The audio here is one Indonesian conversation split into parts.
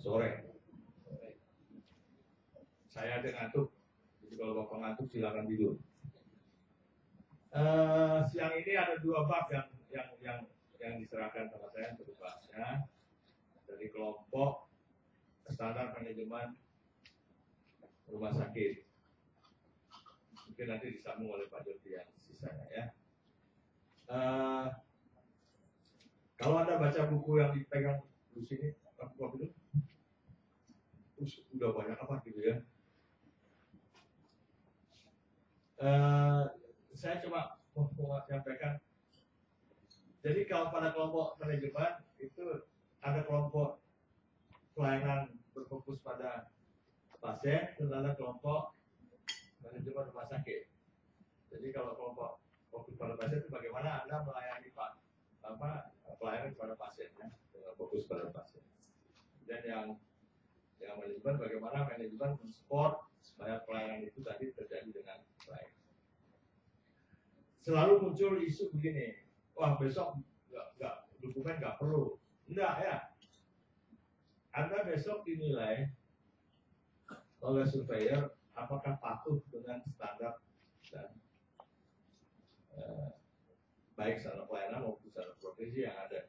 Sore. Saya ada ngantuk. Jadi kalau Bapak ngantuk silakan tidur. Siang ini ada 2 bab yang diserahkan sama saya untuk dibahasnya dari kelompok standar manajemen rumah sakit. Mungkin nanti disambung oleh Pak Jody yang sisanya ya. Kalau Anda baca buku yang dipegang di sini, apa itu? Udah banyak apa gitu ya. Saya coba menyampaikan. Jadi kalau pada kelompok manajemen itu ada kelompok pelayanan berfokus pada pasien dan ada kelompok manajemen rumah sakit. Jadi kalau kelompok fokus pada pasien itu bagaimana Anda melayani pelayanan kepada pasien ya, dengan fokus pada pasien. Dan yang manajemen bagaimana manajemen mensupport supaya pelayanan itu tadi terjadi dengan baik. Selalu muncul isu begini, wah besok dokumen nggak perlu. Enggak ya. Anda besok dinilai oleh surveyor apakah patuh dengan standar dan baik standar pelayanan maupun standar profesi yang ada.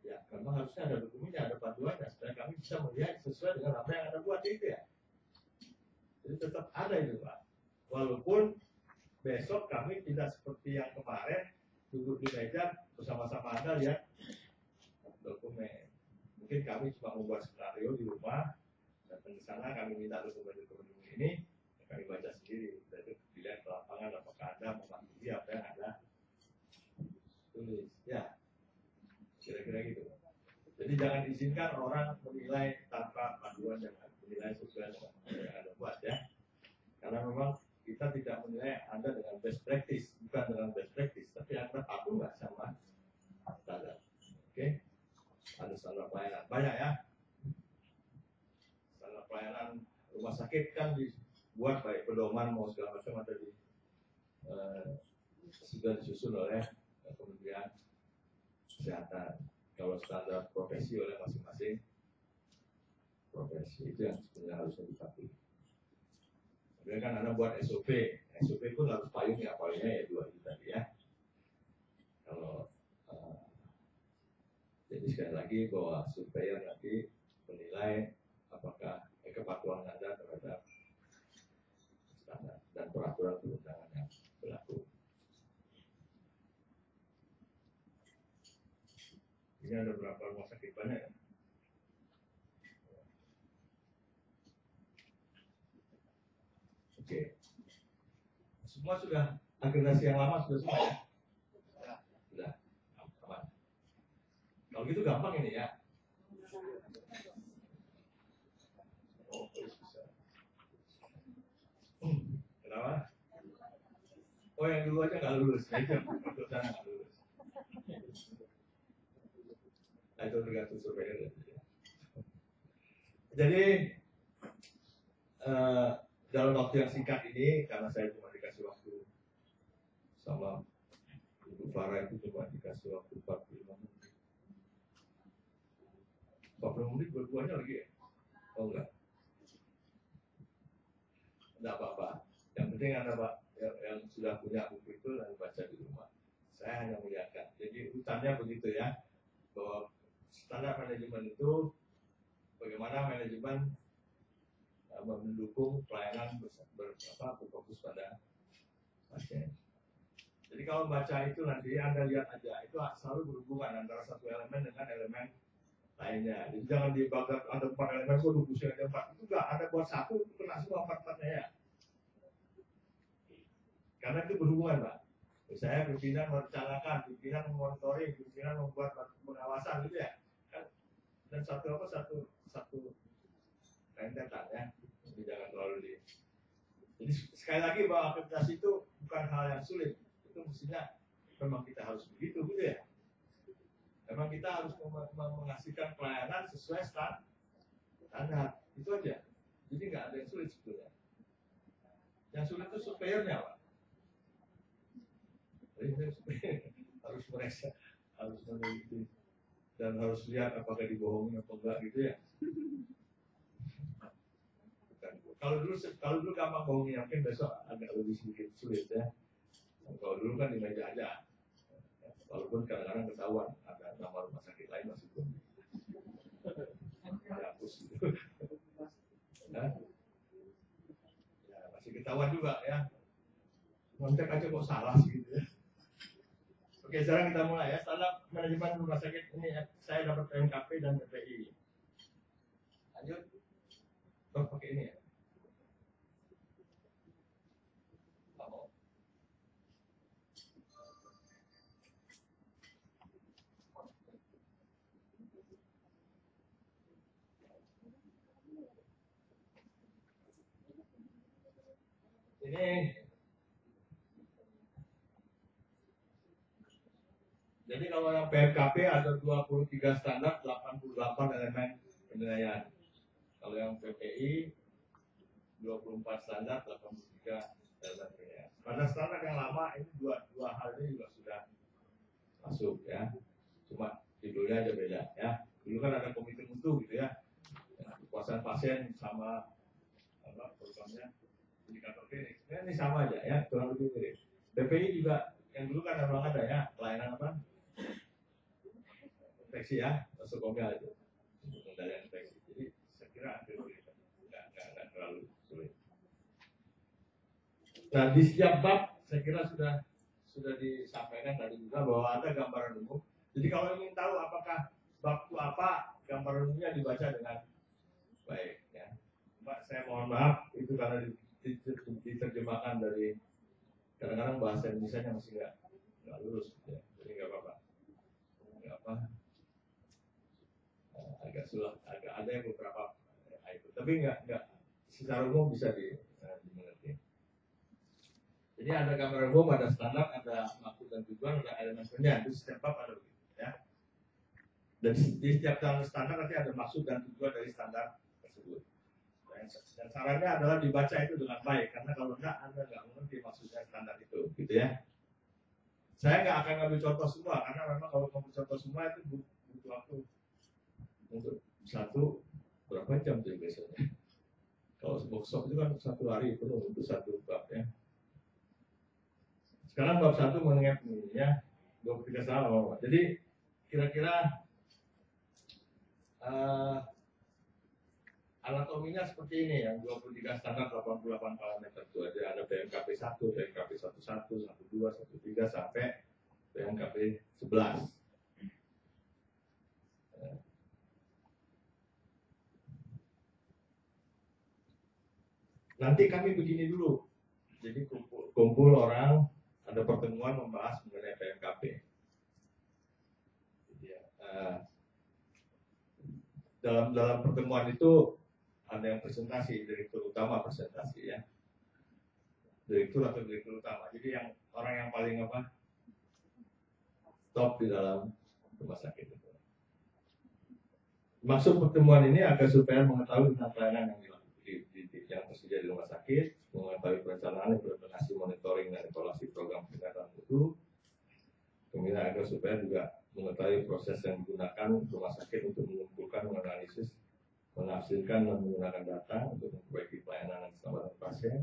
Ya, memang harusnya ada dokumennya, ada panduannya supaya kami bisa melihat sesuai dengan apa yang Anda buat itu ya. Jadi tetap ada itu Pak. Walaupun besok kami tidak seperti yang kemarin duduk di meja bersama-sama Anda lihat dokumen. Mungkin kami cuma membuat skenario di rumah, datang ke sana kami minta dokumen-dokumen ini, kami baca sendiri. Jadi dilihat ke lapangan apakah Anda mematuhi apa yang Anda tulis. Ya, kira-kira gitu. Jadi jangan izinkan orang menilai tanpa panduan, jangan menilai sesuai dengan apa yang Anda buat ya. Karena memang kita tidak menilai Anda dengan best practice, bukan dengan best practice, tapi Anda patuh nggak sama standar. Oke, ada standar pelayanan banyak ya. Standar pelayanan rumah sakit kan dibuat baik pedoman mau segala macam ada di sudah disusun oleh Kementerian Kesehatan. Kalau standar profesi oleh masing-masing profesi itu yang sebenarnya harusnya dipatuhi. Kemudian kan Anda buat SOP pun harus payung ya, payungnya ya 2 itu tadi ya. Kalau jadi sekali lagi bahwa surveyor nanti menilai apakah kepatuhan Anda terhadap standar dan peraturan perundangan yang berlaku. Ini ada berapa rumah sakit banyak ya? Oke. Semua sudah akreditasi yang lama sudah semua ya? Sudah. Aman. Kalau gitu gampang ini ya. Oh, bisa. Kenapa? Oh, yang dulu aja nggak lulus. Nah, itu yang sana nggak lulus. Nah, itu tergantung surveyor. Jadi dalam waktu yang singkat ini, karena saya cuma dikasih waktu sama Ibu Farah itu cuma dikasih waktu 45 menit. 40 menit berduanya lagi ya? Oh enggak. Enggak apa-apa. Yang penting Anda Pak yang sudah punya buku itu lalu baca di rumah. Saya hanya melihatkan. Jadi urutannya begitu ya, bahwa standar manajemen itu bagaimana manajemen mendukung pelayanan berfokus pada pasien. Jadi kalau baca itu nanti Anda lihat aja, itu selalu berhubungan antara satu elemen dengan elemen lainnya. Jadi jangan dibagi ada 4 elemen, kok bukunya ada 4. Itu enggak, ada buat satu itu kena semua 4-4-nya ya. Karena itu berhubungan Pak. Saya pimpinan merencanakan, pimpinan memonitoring, pimpinan membuat pengawasan gitu ya. Kan dan satu rentetan ya. Jadi jangan terlalu di. Jadi sekali lagi bahwa akreditasi itu bukan hal yang sulit. Itu mestinya memang kita harus begitu gitu ya. Memang kita harus menghasilkan pelayanan sesuai standar. Itu aja. Jadi nggak ada yang sulit sebetulnya. Yang sulit itu surveyornya Pak. Jadi harus mereka harus meneliti dan harus lihat apakah dibohongin atau enggak gitu ya. Kalau dulu gampang bohongin, mungkin besok agak lebih sedikit sulit ya. Kalau dulu kan di meja aja, walaupun kadang-kadang ketahuan ada nama rumah sakit lain masih belum dihapus gitu. Ya, masih ketahuan juga ya. Kontak aja kok salah sih gitu ya. Oke, sekarang kita mulai ya. Standar manajemen rumah sakit ini ya. Saya dapat PMKP dan PPI. Lanjut. Oh, pakai ini ya. Ini jadi kalau yang PMKP ada 23 standar, 88 elemen penilaian. Kalau yang PPI 24 standar, 83 elemen penilaian. Pada standar yang lama ini dua hal ini juga sudah masuk ya. Cuma judulnya aja beda ya. Dulu kan ada komite mutu gitu ya. Kepuasan pasien sama programnya indikator klinik. Ini sama aja ya, kurang lebih mirip. BPI juga yang dulu kan memang ada ya, pelayanan apa? Infeksi ya, nosokomia itu. Pengendalian infeksi. Jadi saya kira hampir mirip. Nggak terlalu sulit. Nah, di setiap bab saya kira sudah disampaikan tadi juga bahwa ada gambaran umum. Jadi kalau ingin tahu apakah bab itu apa, gambaran umumnya dibaca dengan baik ya. Mbak, saya mohon maaf itu karena diterjemahkan dari kadang-kadang bahasa Indonesia masih nggak lurus ya. Jadi nggak apa-apa. Nggak apa. Agak sulit, agak ada yang beberapa itu. Tapi nggak secara umum bisa dimengerti. Jadi ada gambaran umum, ada standar, ada maksud dan tujuan, ada elemen penilaian. Itu setiap bab ada begitu ya. Dan di setiap standar nanti ada maksud dan tujuan dari standar tersebut. Dan sarannya adalah dibaca itu dengan baik, karena kalau enggak Anda nggak mengerti maksudnya standar itu, gitu ya. Saya nggak akan ngambil contoh semua, karena memang kalau ngambil contoh semua itu butuh waktu untuk satu berapa jam tuh biasanya. Kalau workshop itu kan 1 hari penuh untuk satu bab ya. Sekarang bab 1 mengenai ya 23 tahun. Jadi kira-kira anatominya seperti ini yang 23 standar 88 parameter itu aja. Ada PMKP 1, PMKP 11, 12, 13 sampai PMKP 11. Nanti kami begini dulu. Jadi kumpul orang, ada pertemuan membahas mengenai PMKP. Jadi, dalam pertemuan itu ada yang presentasi, direktur utama presentasi ya, direktur atau direktur utama. Jadi yang orang yang paling top di dalam rumah sakit itu. Maksud pertemuan ini agar supaya mengetahui tentang pelayanan yang tersedia di rumah sakit, mengetahui perencanaan, implementasi, monitoring dan evaluasi program peningkatan mutu. Kemudian agar supaya juga mengetahui proses yang digunakan rumah sakit untuk mengumpulkan, menganalisis, menafsirkan dan menggunakan data untuk memperbaiki pelayanan dan keselamatan pasien.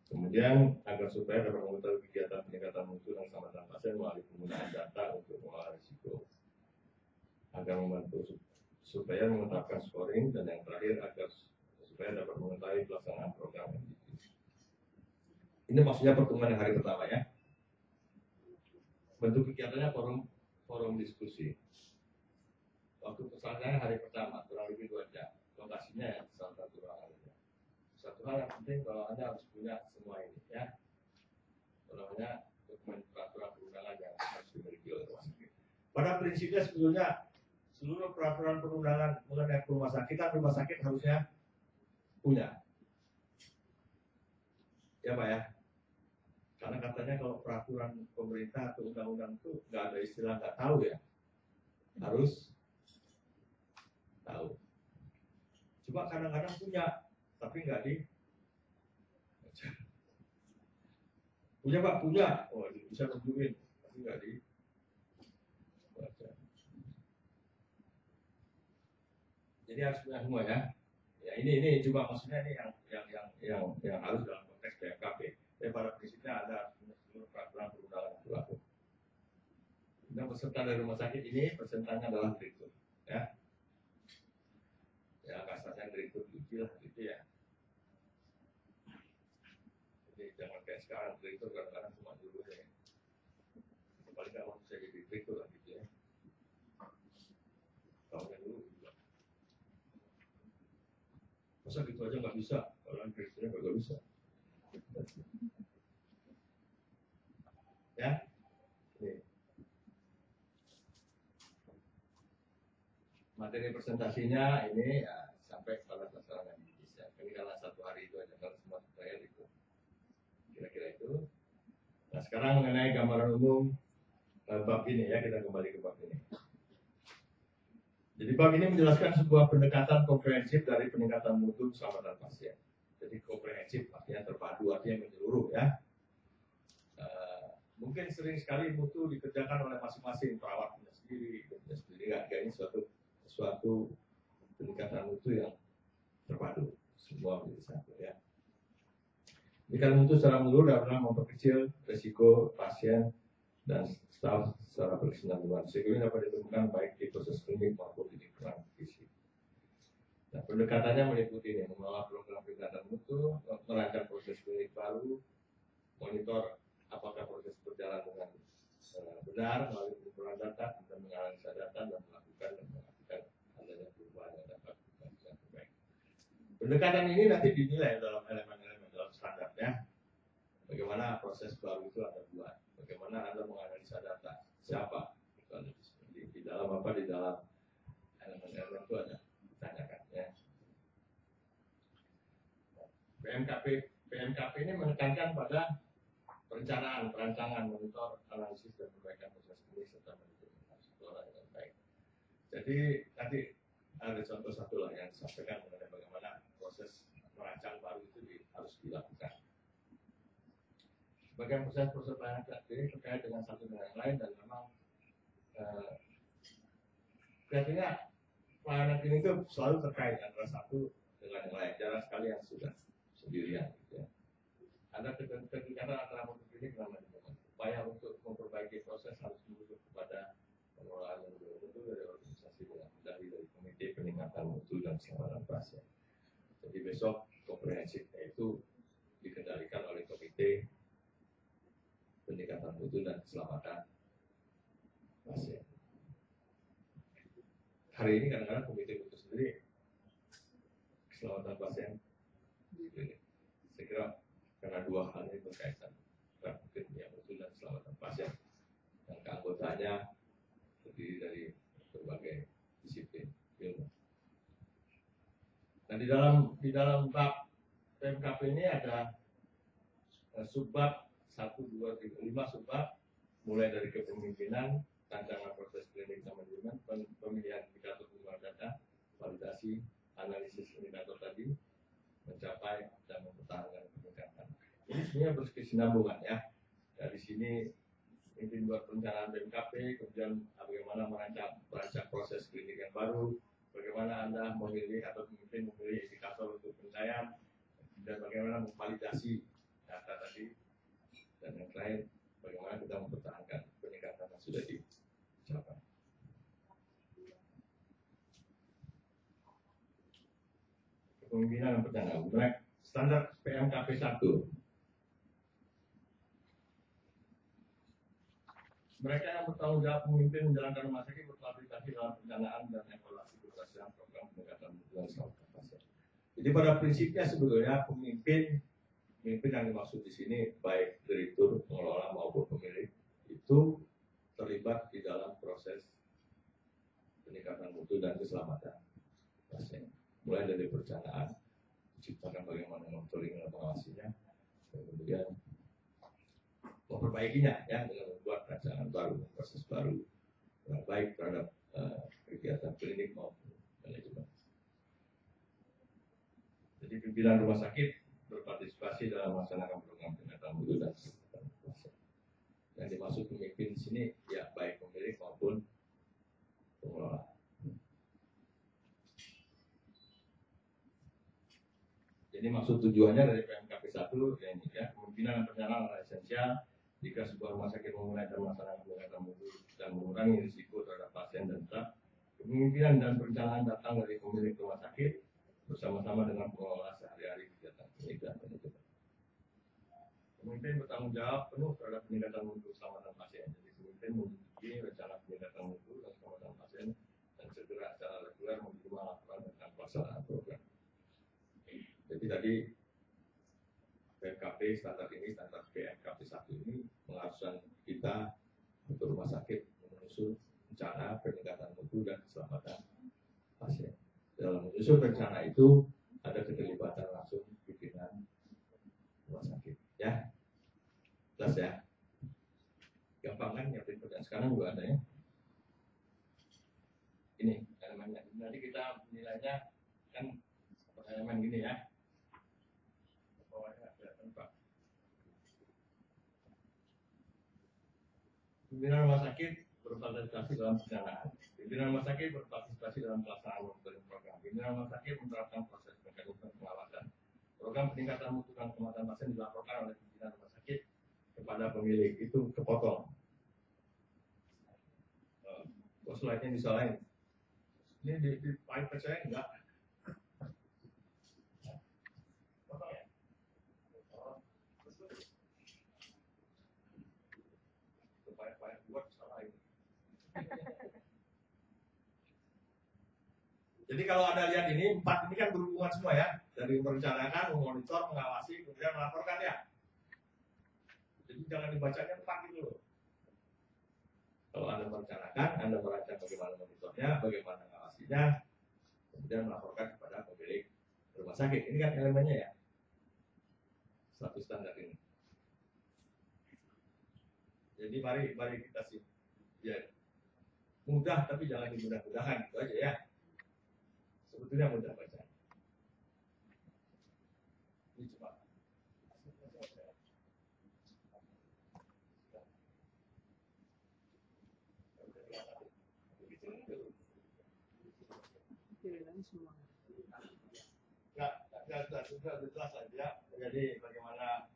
Kemudian agar supaya dapat mengetahui kegiatan peningkatan mutu dan keselamatan pasien melalui penggunaan data untuk mengolah risiko. Agar membantu supaya menetapkan scoring, dan yang terakhir agar supaya dapat mengetahui pelaksanaan program MDP. Ini maksudnya pertemuan yang hari pertama ya. Bentuk kegiatannya forum diskusi. Waktu pesannya hari pertama, kurang lebih 2 jam. Lokasinya ya, salah satu ruangan aja. Satu hal yang penting kalau Anda harus punya semua ini ya. Namanya dokumen peraturan perundangan yang harus dimiliki oleh rumah sakit. Pada prinsipnya sebetulnya seluruh peraturan perundangan mengenai rumah sakit harusnya punya. Ya Pak ya. Karena katanya kalau peraturan pemerintah atau undang-undang itu nggak ada istilah nggak tahu ya. Harus tahu. Cuma kadang-kadang punya, tapi nggak di. Punya Pak, punya. Oh, bisa tunjukin, tapi nggak di. Jadi harus punya semua ya. Ya ini juga maksudnya ini yang harus dalam konteks PMKP. Tapi pada prinsipnya ada seluruh peraturan perundangan yang berlaku. Dan peserta dari rumah sakit ini persentasenya adalah direktur, ya. Ya kasarnya direktur uji lah gitu ya. Jadi jangan kayak sekarang direktur kadang-kadang cuma dulu ya. Paling nggak mau bisa jadi direktur lah gitu ya. Tahunnya dulu juga. Masa gitu aja nggak bisa? Kalau direkturnya nggak bisa. Ya. Nih. Materi presentasinya ini ya, sampai pada sasaran yang bisa. Ini kalau satu hari itu aja kalau semua saya itu. Kira-kira itu. Nah sekarang mengenai gambaran umum bab ini ya, kita kembali ke bab ini. Jadi bab ini menjelaskan sebuah pendekatan komprehensif dari peningkatan mutu keselamatan pasien. Jadi komprehensif artinya terpadu, artinya menyeluruh ya. Mungkin sering sekali mutu dikerjakan oleh masing-masing perawatnya sendiri, nggak ini suatu peningkatan mutu yang terpadu, semua menjadi satu ya. Peningkatan mutu secara menyeluruh dapat memperkecil risiko pasien dan staf secara berkesinambungan. Risiko ini dapat ditemukan baik di proses klinik maupun di lingkungan fisik. Nah, pendekatannya meliputi ini, mengelola program peningkatan mutu, merancang proses klinik baru, monitor apakah proses berjalan dengan benar melalui pengumpulan data dan menganalisa data dan melakukan adanya perubahan yang dapat dilakukan dengan baik. Pendekatan ini nanti dinilai dalam elemen-elemen dalam standarnya. Bagaimana proses baru itu Anda buat? Bagaimana Anda menganalisa data? Siapa? Di dalam apa? Di dalam elemen-elemen itu ada ditanyakan ya. PMKP ini menekankan pada perencanaan, perancangan, monitor, analisis dan perbaikan proses klinis serta manajemen keseluruhan dengan baik. Jadi nanti ada contoh satu lah yang disampaikan mengenai bagaimana proses merancang baru itu harus dilakukan. Sebagian proses pelayanan klinik terkait dengan satu dengan yang lain dan memang kelihatannya pelayanan klinik itu selalu terkait antara satu dengan yang lain. Jarang sekali yang sudah sendirian. Gitu ya. Ada keterikatan antara mutu klinik dan manajemen. Upaya untuk memperbaiki proses harus merujuk kepada pengelolaan yang mutu dari organisasi dengan dari Komite Peningkatan Mutu dan Keselamatan Pasien. Jadi besok komprehensifnya itu dikendalikan oleh Komite Peningkatan Mutu dan Keselamatan Pasien. Hari ini kadang-kadang Komite Mutu sendiri keselamatan pasien. Saya kira karena dua hal ini berkaitan, mungkin yang mutu dan keselamatan pasien. Yang keanggotanya terdiri dari berbagai disiplin ilmu. Nah di dalam bab PMKP ini ada subbab 1, 2, 3, 5 subbab, mulai dari kepemimpinan, rancangan proses klinik dan manajemen, pemilihan indikator penggunaan data, validasi, analisis indikator tadi, mencapai dan mempertahankan peningkatan. Ini sebenarnya berkesinambungan ya. Dari sini ini buat perencanaan PMKP, kemudian bagaimana merancang proses klinik yang baru, bagaimana Anda memilih atau mungkin memilih indikator untuk penilaian, dan bagaimana memvalidasi data tadi, dan yang lain bagaimana kita mempertahankan peningkatan yang sudah dicapai. Kepemimpinan dan perencanaan. Standar PMKP 1. Mereka yang bertanggung jawab memimpin menjalankan rumah sakit berkualifikasi dalam perencanaan dan evaluasi keberhasilan program peningkatan mutu dan keselamatan pasien. Jadi pada prinsipnya sebetulnya pemimpin yang dimaksud di sini baik direktur, pengelola maupun pemilik itu terlibat di dalam proses peningkatan mutu dan keselamatan pasien. Mulai dari perencanaan, menciptakan bagaimana monitoring dan pengawasinya, kemudian memperbaikinya ya dengan membuat rancangan baru, proses baru, baik terhadap kegiatan klinik maupun manajemen. Jadi pimpinan rumah sakit berpartisipasi dalam melaksanakan program peningkatan mutu dan keselamatan pasien. Yang dimaksud pemimpin di sini ya baik pemilik maupun pengelola. Jadi maksud tujuannya dari PMKP 1 ya ini ya, kemungkinan perencanaan esensial jika sebuah rumah sakit memulai dan melaksanakan kegiatan mutu dan mengurangi risiko terhadap pasien dan staf. Kemungkinan dan perencanaan datang dari pemilik rumah sakit bersama-sama dengan pengelola sehari-hari kegiatan klinik dan manajemen. Pemimpin bertanggung jawab penuh terhadap peningkatan mutu keselamatan pasien. Jadi pemimpin memiliki rencana peningkatan mutu dan keselamatan pasien dan segera secara reguler menerima laporan tentang pelaksanaan program. Jadi tadi PMKP standar ini, standar PMKP 1 ini mengharuskan kita untuk rumah sakit menyusun rencana peningkatan mutu dan keselamatan pasien. Dalam menyusun rencana itu ada keterlibatan langsung pimpinan rumah sakit. Ya, jelas ya. Gampang kan nyiapin pekerjaan sekarang juga ada ya. Ini elemennya. Nanti kita nilainya kan elemen gini ya. Pimpinan rumah sakit berpartisipasi dalam perencanaan. Pimpinan rumah sakit berpartisipasi dalam pelaksanaan program. Pimpinan rumah sakit menerapkan proses mekanisme pengawasan. Program peningkatan mutu dan keselamatan pasien dilaporkan oleh pimpinan rumah sakit kepada pemilik. Itu kepotong. Kok slide-nya disalahin? Ini di file saya enggak. Potong ya? File buat salahin. Jadi kalau Anda lihat ini, 4 ini kan berhubungan semua ya. Dari merencanakan, memonitor, mengawasi, kemudian melaporkan ya. Jadi jangan dibacanya 4 gitu loh. Kalau Anda merencanakan, Anda merancang bagaimana monitornya, bagaimana mengawasinya, kemudian melaporkan kepada pemilik rumah sakit. Ini kan elemennya ya. Satu standar ini. Jadi mari kita sih. Ya. Mudah tapi jangan dimudah-mudahan, itu aja ya. Sebetulnya mudah baca. Ini cepat. Sudah jelas saja. Jadi bagaimana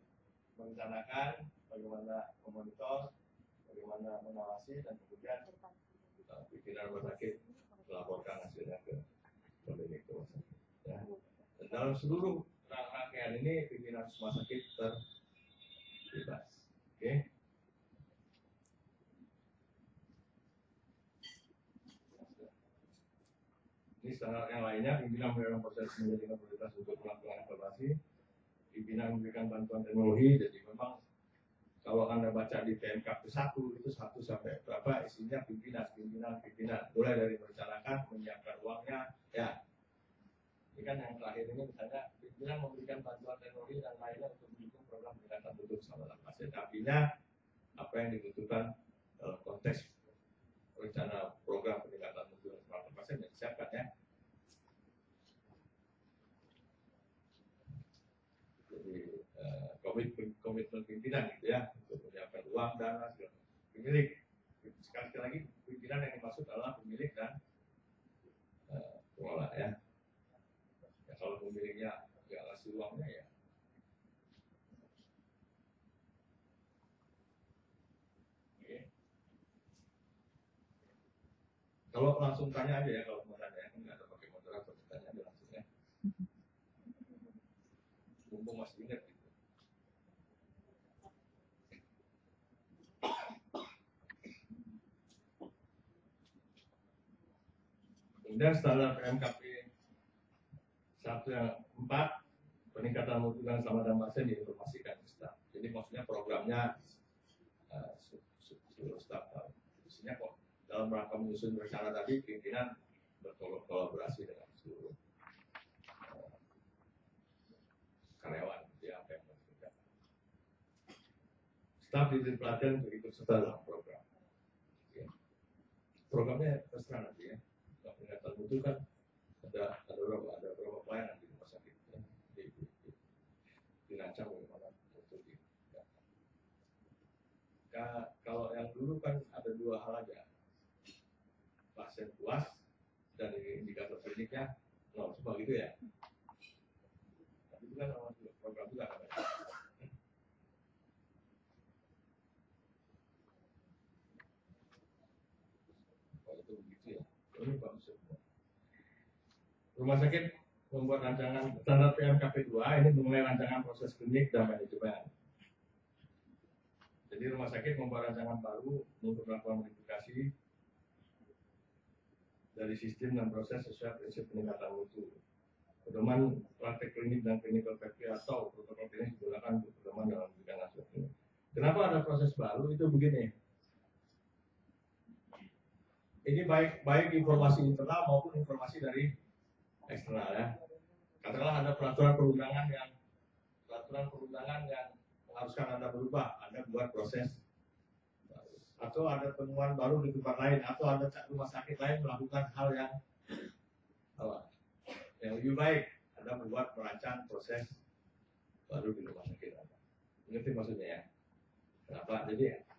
merencanakan, bagaimana memonitor, bagaimana mengawasi, dan kemudian pimpinan rumah sakit melaporkan hasilnya ke pemilik rumah sakit. Ya. Dan dalam seluruh rangkaian ini pimpinan rumah sakit terbebas. Oke. Ini standar yang lainnya, pimpinan memberikan proses menjadikan prioritas untuk melakukan evaluasi, pimpinan memberikan bantuan teknologi. Jadi memang kalau Anda baca di PMKP 1 itu 1 sampai berapa isinya pimpinan, mulai dari merencanakan, menyiapkan uangnya, ya. Ini kan yang terakhir ini misalnya pimpinan memberikan bantuan teknologi dan lainnya untuk mendukung program peningkatan mutu keselamatan pasien. Artinya apa yang dibutuhkan dalam konteks rencana program peningkatan mutu keselamatan pasien yang disiapkan ya. Jadi komitmen pimpinan gitu ya untuk menyiapkan uang dana segala pemilik. Sekali lagi pimpinan yang dimaksud adalah pemilik dan pengelola ya. Ya kalau pemiliknya nggak ngasih uangnya ya. Oke. Kalau langsung tanya aja ya kalau mau tanya, nggak ada pakai moderator, tanya aja langsung ya. Mumpung masih ingat gitu. Kemudian standar PMKP 1 yang 4 peningkatan mutu dan keselamatan pasien diinformasikan ke staf. Jadi maksudnya programnya seluruh staf. Isinya kok dalam rangka menyusun rencana tadi pimpinan berkolaborasi dengan seluruh karyawan ya apa yang dikerjakan. Staf diberi pelatihan untuk ikut serta dalam program. Ya. Programnya terserah nanti ya. Peningkatan mutu kan ada berapa pelayanan di rumah sakit ya. Dirancang bagaimana mutu di. Ya. Kalau yang dulu kan ada 2 hal aja. Pasien puas dan indikator kliniknya 0 semua gitu ya. Tapi itu kan program juga namanya. Oh, itu begitu ya. Ini bagus semua. Rumah sakit membuat rancangan standar PMKP 2 ini mengenai rancangan proses klinik dan manajemen. Jadi rumah sakit membuat rancangan baru untuk melakukan modifikasi dari sistem dan proses sesuai prinsip peningkatan mutu. Pedoman praktek klinik dan clinical practice atau protokol klinik digunakan untuk pedoman dalam memberikan hasil klinik. Kenapa ada proses baru? Itu begini. Ini baik informasi internal maupun informasi dari eksternal ya. Katakanlah ada peraturan perundangan yang mengharuskan Anda berubah, Anda buat proses baru. Atau ada temuan baru di tempat lain, atau ada rumah sakit lain melakukan hal yang lebih baik, Anda membuat merancang proses baru di rumah sakit Anda. Ngerti maksudnya ya? Kenapa? Jadi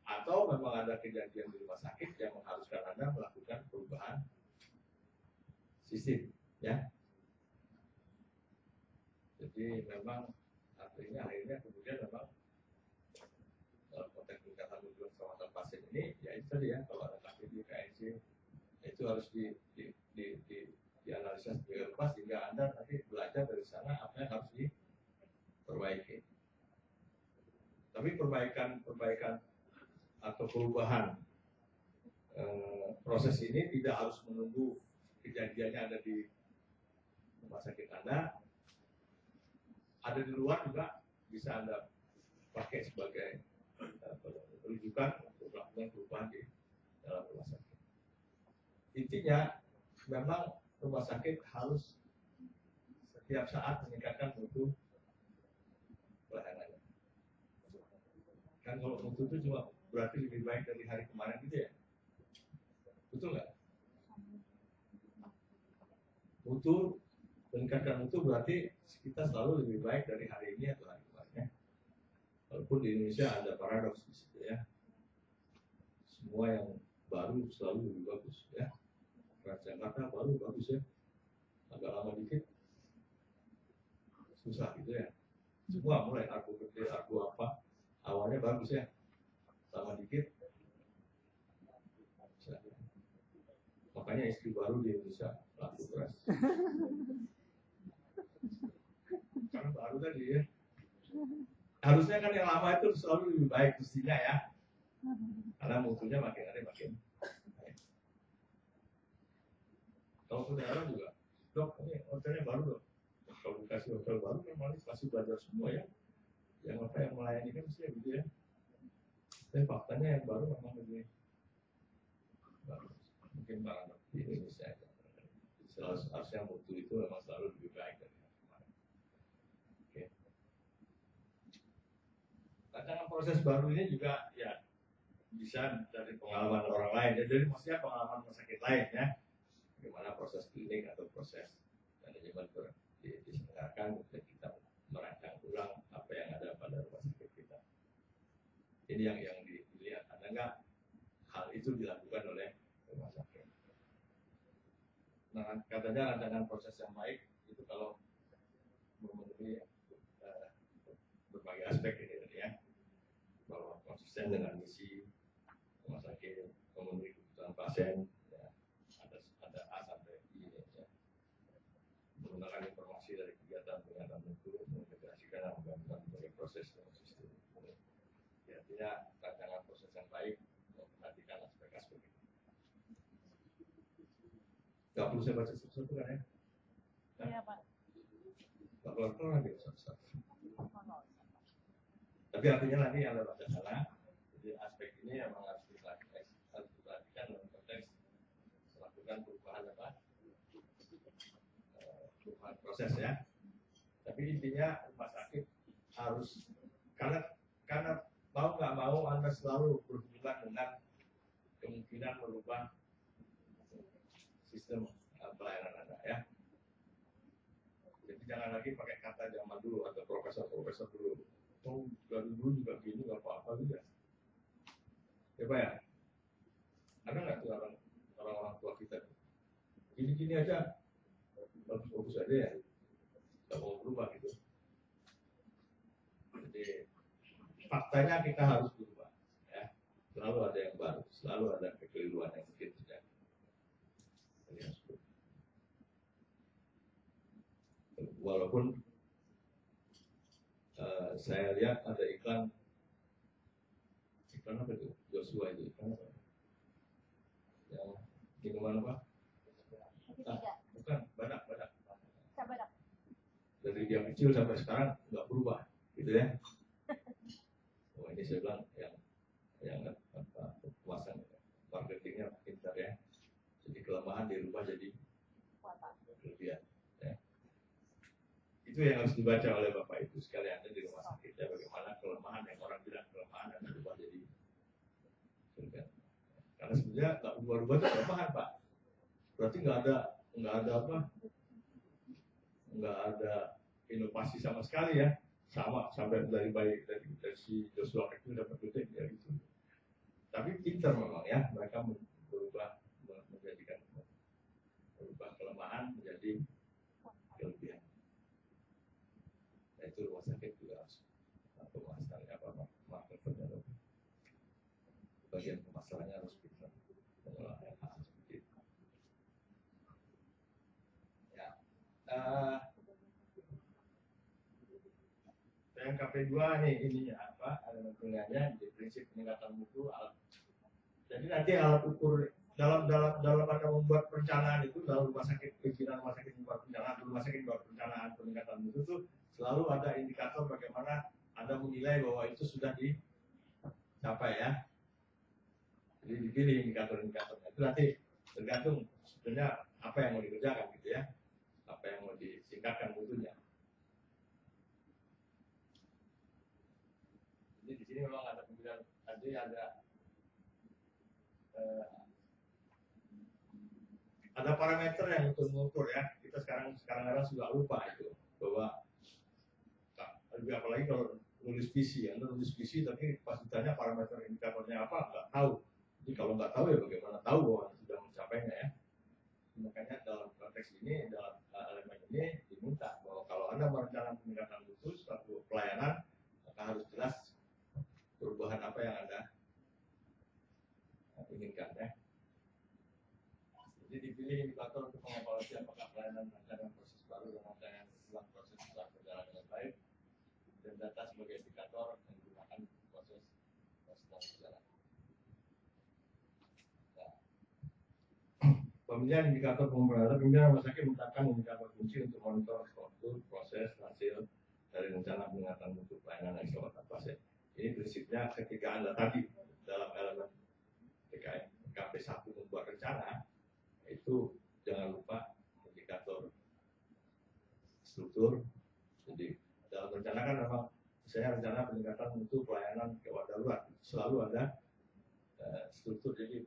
atau memang ada kejadian di rumah sakit yang mengharuskan Anda melakukan perubahan sistem, ya. Jadi memang akhirnya kemudian memang dalam konteks peningkatan mutu keselamatan pasien ini, ya itu tadi ya, kalau ada KPD, KNC, itu harus dianalisa sebagai lepas sehingga Anda nanti belajar dari sana apa yang harus diperbaiki. Tapi perbaikan atau perubahan proses ini tidak harus menunggu kejadiannya ada di rumah sakit Anda, ada di luar juga bisa Anda pakai sebagai rujukan untuk melakukan perubahan di dalam rumah sakit. Intinya memang rumah sakit harus setiap saat meningkatkan mutu pelayanannya. Kan kalau mutu itu cuma berarti lebih baik dari hari kemarin gitu ya, betul nggak? Mutu, meningkatkan mutu berarti kita selalu lebih baik dari hari ini atau hari kemarin ya. Walaupun di Indonesia ada paradoks di situ ya, semua yang baru selalu lebih bagus ya. Jakarta baru bagus ya, agak lama dikit susah gitu ya. Semua mulai argo gede, argo apa, awalnya bagus ya, lama dikit susah. Makanya istri baru di Indonesia laku keras. Karena baru tadi ya. Harusnya kan yang lama itu selalu lebih baik mestinya ya. Karena mutunya makin hari makin baik. Kalau saudara juga, dok ini hotelnya baru dok. Kalau dikasih hotel baru kan masih belajar semua ya. Yang apa yang melayani kan mesti gitu ya. Tapi faktanya yang baru memang lebih bagus. Mungkin barang di Indonesia aja. Harusnya mutu itu memang selalu lebih baik dari yang kemarin. Oke. Rancangan proses baru ini juga ya bisa dari pengalaman orang lain. Ya, jadi maksudnya pengalaman rumah sakit lain ya. Bagaimana proses klinik atau proses manajemen diselenggarakan untuk kita merancang ulang apa yang ada pada rumah sakit kita. Ini yang dilihat, ada nggak hal itu dilakukan oleh rumah sakit. Nah, katanya rancangan proses yang baik itu kalau memenuhi berbagai aspek ini tadi ya, bahwa konsisten dengan misi rumah sakit, memenuhi kebutuhan pasien, ya, ada A sampai I ya. Menggunakan informasi dari kegiatan peningkatan mutu, mengintegrasikan dan menggabungkan berbagai proses dan sistem. Ya, artinya rancangan proses yang baik memperhatikan aspek-aspek itu. Gak perlu saya baca satu-satu kan ya? Iya Pak. Gak keluar lagi satu-satu. Tapi artinya nanti Anda baca sana, jadi aspek ini memang harus diperhatikan dalam konteks melakukan perubahan apa? Perubahan proses ya. Tapi intinya rumah sakit harus karena mau nggak mau Anda selalu berhubungan dengan kemungkinan merubah sistem pelayanan Anda ya. Jadi jangan lagi pakai kata zaman dulu atau profesor dulu. Oh, dari dulu juga gini nggak apa-apa juga. Ya Pak ya. Ada nggak tuh orang tua kita? Gini-gini aja bagus-bagus aja ya. nggak mau berubah gitu. Jadi faktanya kita harus berubah, ya. Selalu ada yang baru, selalu ada kekeliruan yang mungkin tidak. Walaupun saya lihat ada iklan apa itu, Joshua itu iklan apa? Yang minuman apa? Bukan, badak. Dari dia kecil sampai sekarang nggak berubah, gitu ya. Oh, ini saya bilang yang apa kekuasaan marketingnya pintar ya. Jadi kelemahan dirubah jadi kelebihan. Ya. Itu yang harus dibaca oleh Bapak Ibu sekalian di rumah sakit ya, bagaimana kelemahan yang orang bilang kelemahan dan berubah jadi kelebihan. Karena sebenarnya nggak berubah-ubah itu kelemahan, Pak. Berarti nggak ada inovasi sama sekali ya. Sama sampai dari si Joshua kecil dapat gede ya gitu. Tapi pintar memang ya, mereka berubah kelemahan menjadi kelebihan. Nah, itu rumah sakit juga harus pemasarannya marketingnya bagian pemasarannya harus pintar mengelola hal seperti itu. Ya. PMKP 2 nih ininya apa elemen-elemennya di prinsip peningkatan mutu alat. Jadi nanti alat ukur dalam Anda membuat perencanaan itu dalam rumah sakit pimpinan rumah sakit membuat perencanaan peningkatan mutu itu selalu ada indikator bagaimana Anda menilai bahwa itu sudah dicapai ya. Jadi dipilih indikator-indikatornya itu nanti tergantung sebenarnya apa yang mau dikerjakan gitu ya, apa yang mau disingkatkan mutunya. Jadi di sini memang ada pemilihan, ada parameter yang untuk mengukur ya. Kita sekarang sudah lupa itu bahwa apalagi kalau nulis visi, Anda nulis visi tapi pas ditanya parameter indikatornya apa nggak tahu. Jadi kalau nggak tahu ya bagaimana tahu bahwa Anda sudah mencapainya ya. Makanya dalam konteks ini, dalam elemen ini diminta bahwa kalau Anda merencanakan peningkatan mutu suatu pelayanan maka harus jelas perubahan apa yang Anda inginkan ya. Jadi dipilih indikator untuk mengevaluasi apakah pelayanan rancangan proses baru dan rancangan ulang proses telah berjalan dengan baik, dan data sebagai indikator yang digunakan proses telah berjalan. Nah, pemilihan indikator pimpinan rumah sakit menetapkan indikator kunci untuk monitor struktur, proses, hasil dari rencana peningkatan mutu pelayanan dan keselamatan pasien. Ini prinsipnya ketika Anda tadi dalam elemen PKP 1 membuat rencana, itu jangan lupa indikator struktur. Jadi dalam rencana kan memang saya rencana peningkatan mutu pelayanan gawat darurat selalu ada struktur. Jadi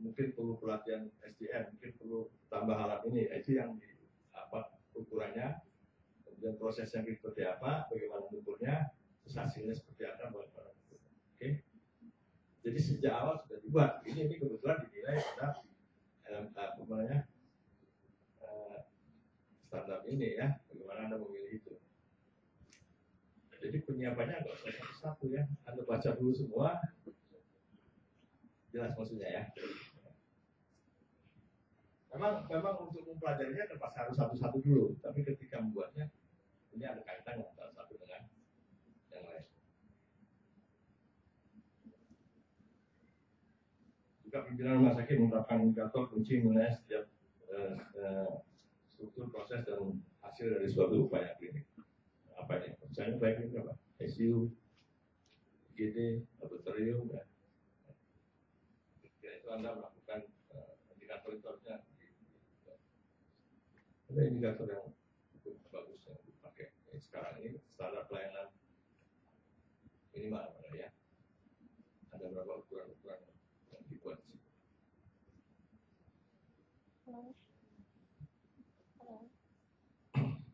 mungkin perlu pelatihan SDM, mungkin perlu tambah alat ini, itu yang ukurannya, kemudian prosesnya seperti apa, bagaimana ukurnya, terus hasilnya seperti apa, bagaimana. Oke. Jadi sejak awal sudah dibuat. Ini kebetulan dinilai pada standar ini ya, bagaimana Anda memilih itu. Jadi penyiapannya nggak usah satu-satu ya, Anda baca dulu semua, jelas maksudnya ya. Memang untuk mempelajarinya terpaksa harus satu-satu dulu, tapi ketika membuatnya ini ada kaitannya antara satu dengan yang lain. Juga pimpinan rumah sakit menetapkan indikator kunci mengenai setiap struktur, proses dan hasil dari suatu upaya klinik. Apa ini? Misalnya upaya klinik apa? ICU, IGD, laboratorium ya. Itu Anda melakukan indikator itu harusnya ada indikator yang cukup bagus yang dipakai. Sekarang ini standar pelayanan minimal ya. Ada berapa ukuran-ukuran yang dibuat di situ.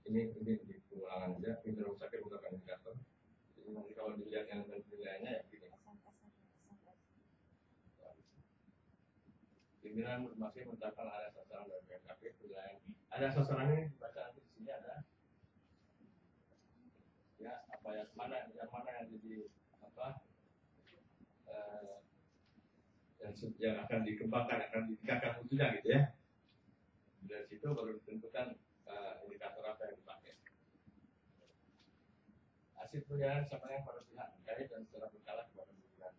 Ini di pengulangan aja, pimpinan rumah sakit menggunakan indikator. Jadi nanti kalau dilihat yang penilaiannya ya begini. Pimpinan masih menetapkan area sasaran dari PMKP penilaian. Ada sasaran ini dibaca nanti di sini ada mana yang jadi apa yang akan dikembangkan, akan ditingkatkan mutunya gitu ya. Dari situ baru ditentukan indikator apa yang dipakai. Hasil penilaian disampaikan pada pihak terkait dan secara berkala kepada pimpinan.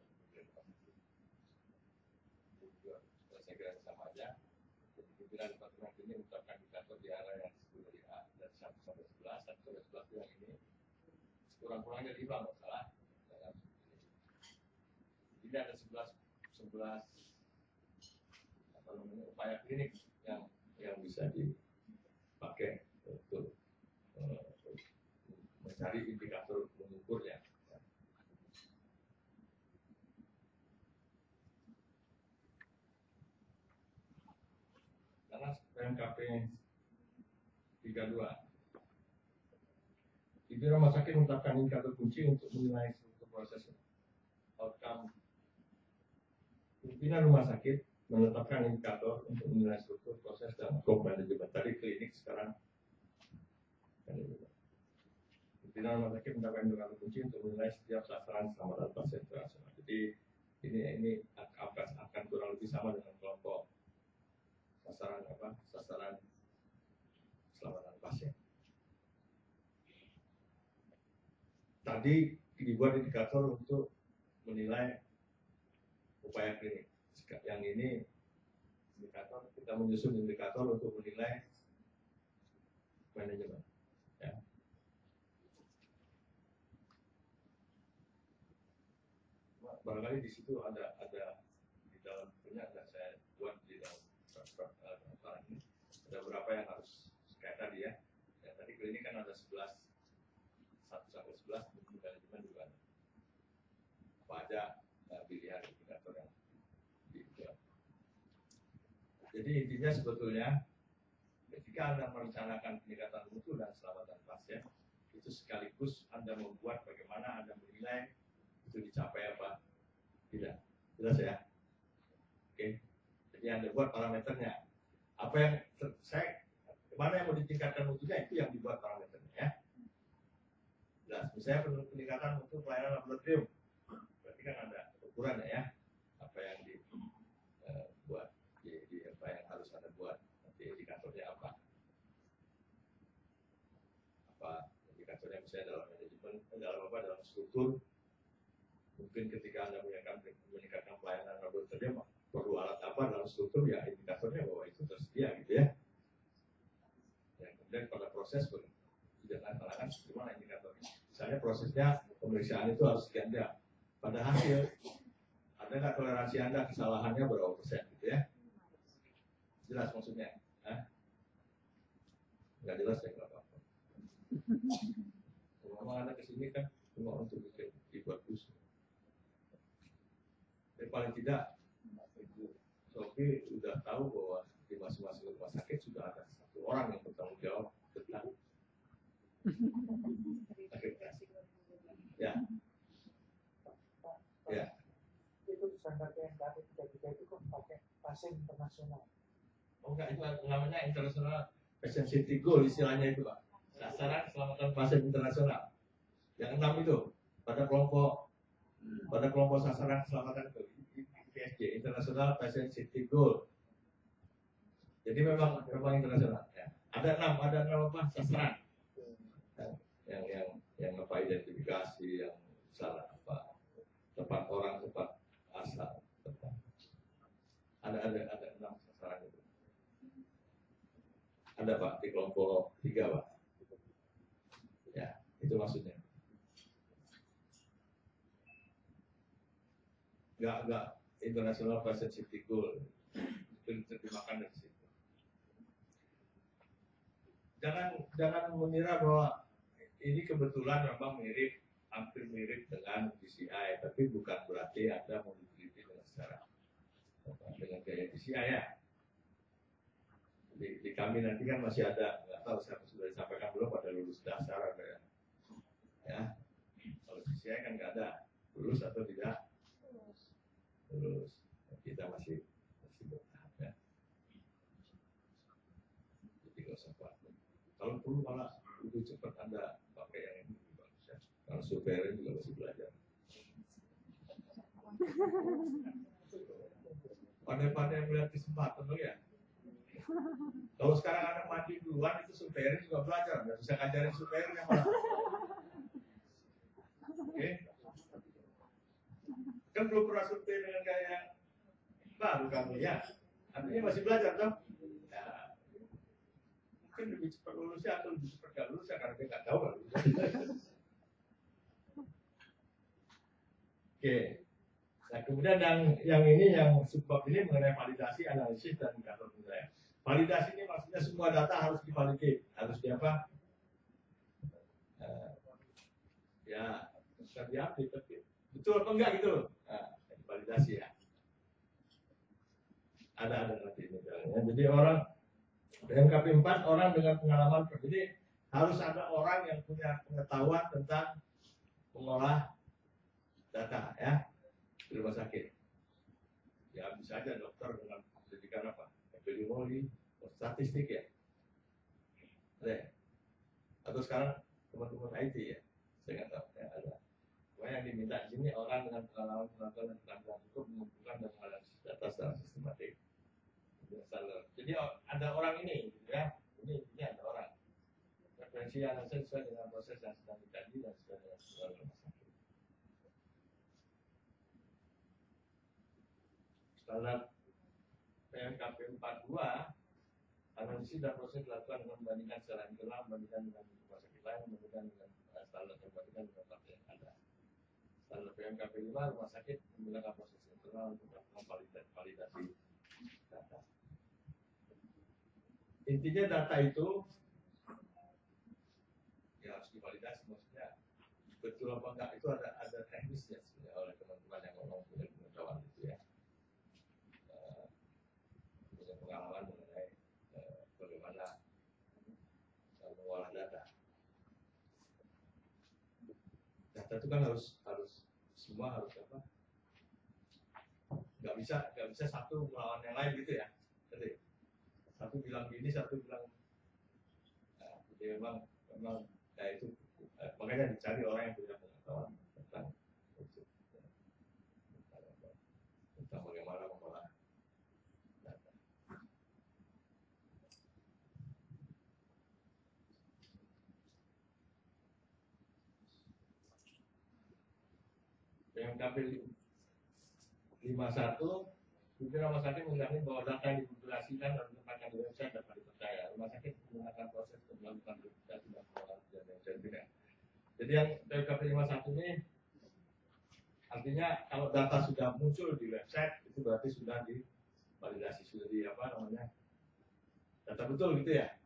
Saya kira sama aja. Jadi pimpinan departemen ini menetapkan indikator di area yang disebut dari A dari 1 sampai 11, 1 sampai 11 itu yang ini kurang-kurangnya 5 nggak salah. Jadi ada 11 apa namanya upaya klinik yang bisa dipakai untuk mencari indikator mengukurnya. Karena PMKP 32 itu rumah sakit menetapkan indikator kunci untuk menilai struktur proses outcome. Pimpinan rumah sakit menetapkan indikator untuk menilai struktur proses dan outcome manajemen. Tadi klinik, sekarang manajemen. Pimpinan rumah sakit menetapkan indikator kunci untuk menilai setiap sasaran keselamatan pasien internasional. Jadi ini akan kurang lebih sama dengan kelompok sasaran keselamatan pasien. Tadi dibuat indikator untuk menilai upaya klinik. Yang ini indikator, kita menyusun indikator untuk menilai manajemen. Ya. Barangkali di situ ada di dalam punya ada saya buat di dalam transparan ini ada beberapa yang harus kayak tadi ya. Ya tadi klinik kan ada 1 sampai 11, manajemen juga ada. Apa aja pilihan indikator yang dibuat. Jadi intinya sebetulnya ketika Anda merencanakan peningkatan mutu dan keselamatan pasien, itu sekaligus Anda membuat bagaimana Anda menilai itu dicapai apa tidak. Jelas ya? Oke. Jadi Anda buat parameternya. Apa yang mana yang mau ditingkatkan mutunya itu yang dibuat parameternya ya. Jelas. Misalnya peningkatan mutu pelayanan laboratorium, berarti kan ada ukuran ya. Apa yang dibuat, apa yang harus Anda buat, nanti indikatornya apa indikatornya misalnya dalam manajemen, dalam struktur. Mungkin ketika Anda meningkatkan pelayanan laboratorium perlu alat apa dalam struktur ya indikatornya bahwa itu tersedia gitu ya. Dan kemudian pada proses dilaksanakan gimana indikatornya. Misalnya prosesnya pemeriksaan itu harus sekian jam. Pada hasil ada nggak toleransi Anda kesalahannya berapa persen gitu ya? Jelas maksudnya? Nggak jelas ya nggak apa-apa. Memang Anda kesini kan cuma untuk dibuat usul. Dan paling tidak Ibu Sophie sudah tahu bahwa di masing-masing rumah sakit sudah ada 1 orang yang bertanggung jawab tentang ya. Ya. Itu standar PMKP 33 itu kok pakai pasien internasional. Oh enggak, itu namanya international patient safety goal istilahnya itu Pak. Sasaran keselamatan pasien internasional. Yang 6 itu pada kelompok sasaran keselamatan itu IPSG, International Patient Safety Goal. Jadi memang internasional. Ya. Ada 6 apa sasaran. Yang apa identifikasi, yang salah apa tempat orang, tempat asal, tempat. Ada 6 sasaran itu. Ada Pak di kelompok 3 Pak. Ya, itu maksudnya. Enggak International Patient Safety Goal itu diterjemahkan dari situ. Jangan mengira bahwa ini kebetulan memang hampir mirip dengan PCI, tapi bukan berarti Anda mau diteliti dengan gaya PCI ya. Di kami nanti kan masih ada, nggak tahu siapa sudah disampaikan belum pada lulus dasar ada ya. Kalau PCI kan nggak ada lulus atau tidak. Terus kita masih bertahap ya. Jadi nggak usah khawatir. Kalau perlu malah lebih cepat Anda pakai yang ini lebih bagus ya. Kalau supirnya juga masih belajar. Pandai-pandai melihat kesempatan loh ya. Kalau sekarang anak mati duluan itu supirnya juga belajar, nggak bisa ngajarin supirnya malah. Oke. Kan belum pernah supir dengan kayak baru kamu ya. Artinya masih belajar dong. Ya, mungkin lebih cepat lulusnya atau lebih cepat gak lulus ya karena dia nggak tahu kan. Oke. Nah kemudian yang ini yang subbab ini mengenai validasi, analisis dan indikator penilaian. Validasi ini maksudnya semua data harus divalidate, harus diapa? Ya, bukan diupdate tapi betul atau enggak gitu loh. Nah, validasi ya. Ada nanti ini. Jadi orang PMKP 4 orang dengan pengalaman, jadi harus ada orang yang punya pengetahuan tentang mengolah data ya di rumah sakit. Ya bisa aja dokter dengan pendidikan apa? Epidemiologi, statistik ya. Ada. Atau sekarang teman-teman IT ya. Saya nggak tahu ya ada. Cuma yang diminta di sini orang dengan pengalaman dan keterampilan cukup mengumpulkan dan menganalisis data secara sistematik. Jadi ada orang ini, gitu ya. Ini ada orang. Referensi analisis sesuai dengan proses yang sedang dikaji dan sesuai dengan kebutuhan rumah sakit. Standar PMKP 42 analisis dan proses dilakukan dengan membandingkan secara internal, membandingkan dengan rumah sakit lain, membandingkan dengan standar membandingkan dengan partai yang ada. Standar PMKP 5 rumah sakit menggunakan proses internal untuk melakukan validasi data. Intinya data itu ya harus divalidasi, maksudnya betul apa enggak itu ada teknisnya sebenarnya oleh teman-teman yang ngomong punya pengetahuan itu ya. Punya pengalaman mengenai bagaimana mengolah data. Data itu kan harus semua harus apa? Nggak bisa satu melawan yang lain gitu ya. Jadi satu bilang gini, satu bilang, nah, jadi memang ya itu makanya dicari orang yang punya pengetahuan tentang itu, tentang bagaimana mengolah data. PMKP 51 Pimpinan rumah sakit menjamin bahwa data yang dipublikasikan dan ditempatkan di website dapat dipercaya. Rumah sakit menggunakan proses untuk melakukan verifikasi dan pengolahan data. Jadi yang PMKP 51 ini artinya kalau data sudah muncul di website itu berarti sudah divalidasi, sudah di apa namanya data betul gitu ya.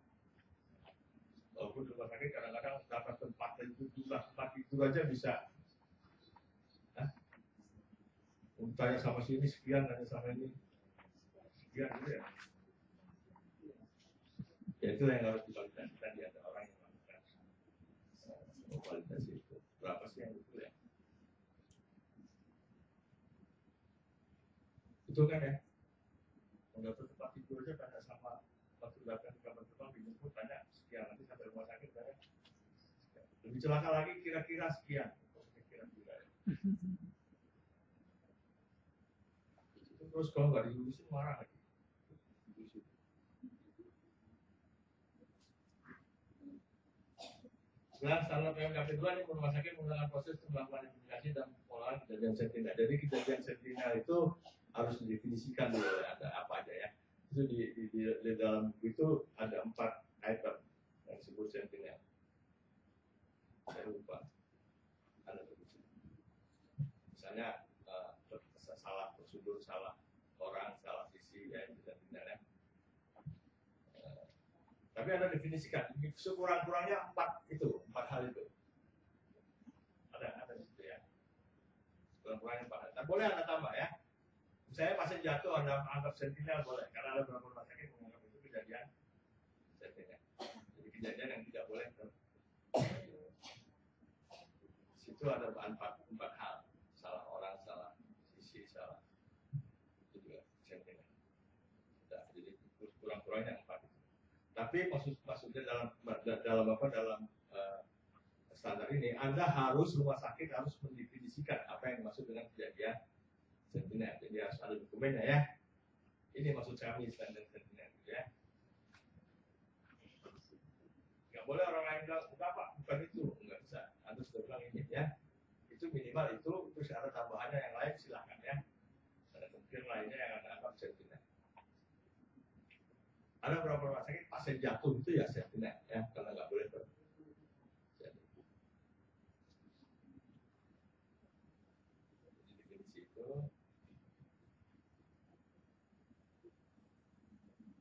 Walaupun di rumah sakit kadang-kadang data tempat itu jumlah tempat itu aja bisa. Tanya sama sini sekian, tanya sama ini sekian gitu ya. Ya itu yang harus divalidasi. Tadi ada orang yang melakukan validasi itu. Berapa sih yang betul ya? Betul kan ya? Mendaftar tempat tidur aja tanya sama waktu datang di kamar terbang dijemput tanya sekian, nanti sampai rumah sakit tanya lebih celaka lagi kira-kira sekian. Kira-kira ya. Terus kalau nggak dilurusin marah lagi. Setelah standar PMKP 2 ini rumah sakit menggunakan proses untuk melakukan identifikasi dan pengolahan kejadian sentinel. Jadi kejadian sentinel itu harus didefinisikan dulu ada apa aja ya. Itu di dalam buku itu ada 4 item yang disebut sentinel. Saya lupa. Ada tulisan. Misalnya salah prosedur, salah orang, salah sisi ya itu sentinel ya. Tapi ada definisikan, sekurang-kurangnya 4 hal itu. Ada gitu ya. Sekurang-kurangnya 4 hal. Tapi boleh Anda tambah ya. Misalnya pasien jatuh, Anda anggap sentinel boleh. Karena ada beberapa rumah sakit menganggap itu kejadian sentinel. Jadi kejadian yang tidak boleh situ ada 4 hal. Salah orang, salah sisi, salah. Itu juga sentinel. Jadi kurang-kurangnya 4 itu. Tapi maksudnya dalam standar ini, Anda harus rumah sakit harus mendefinisikan apa yang dimaksud dengan kejadian sentinel. Jadi harus ada dokumennya ya. Ini maksud kami standar sentinel ya. Nggak boleh orang lain bilang bukan itu, nggak bisa. Anda sudah bilang ini ya. Itu minimal itu syarat tambahannya yang lain silakan ya. Ada kemungkinan lainnya yang Anda anggap sentinel. Ada beberapa rumah sakit pasien jatuh itu ya sentinel ya, karena nggak boleh terjadi. Definisi itu.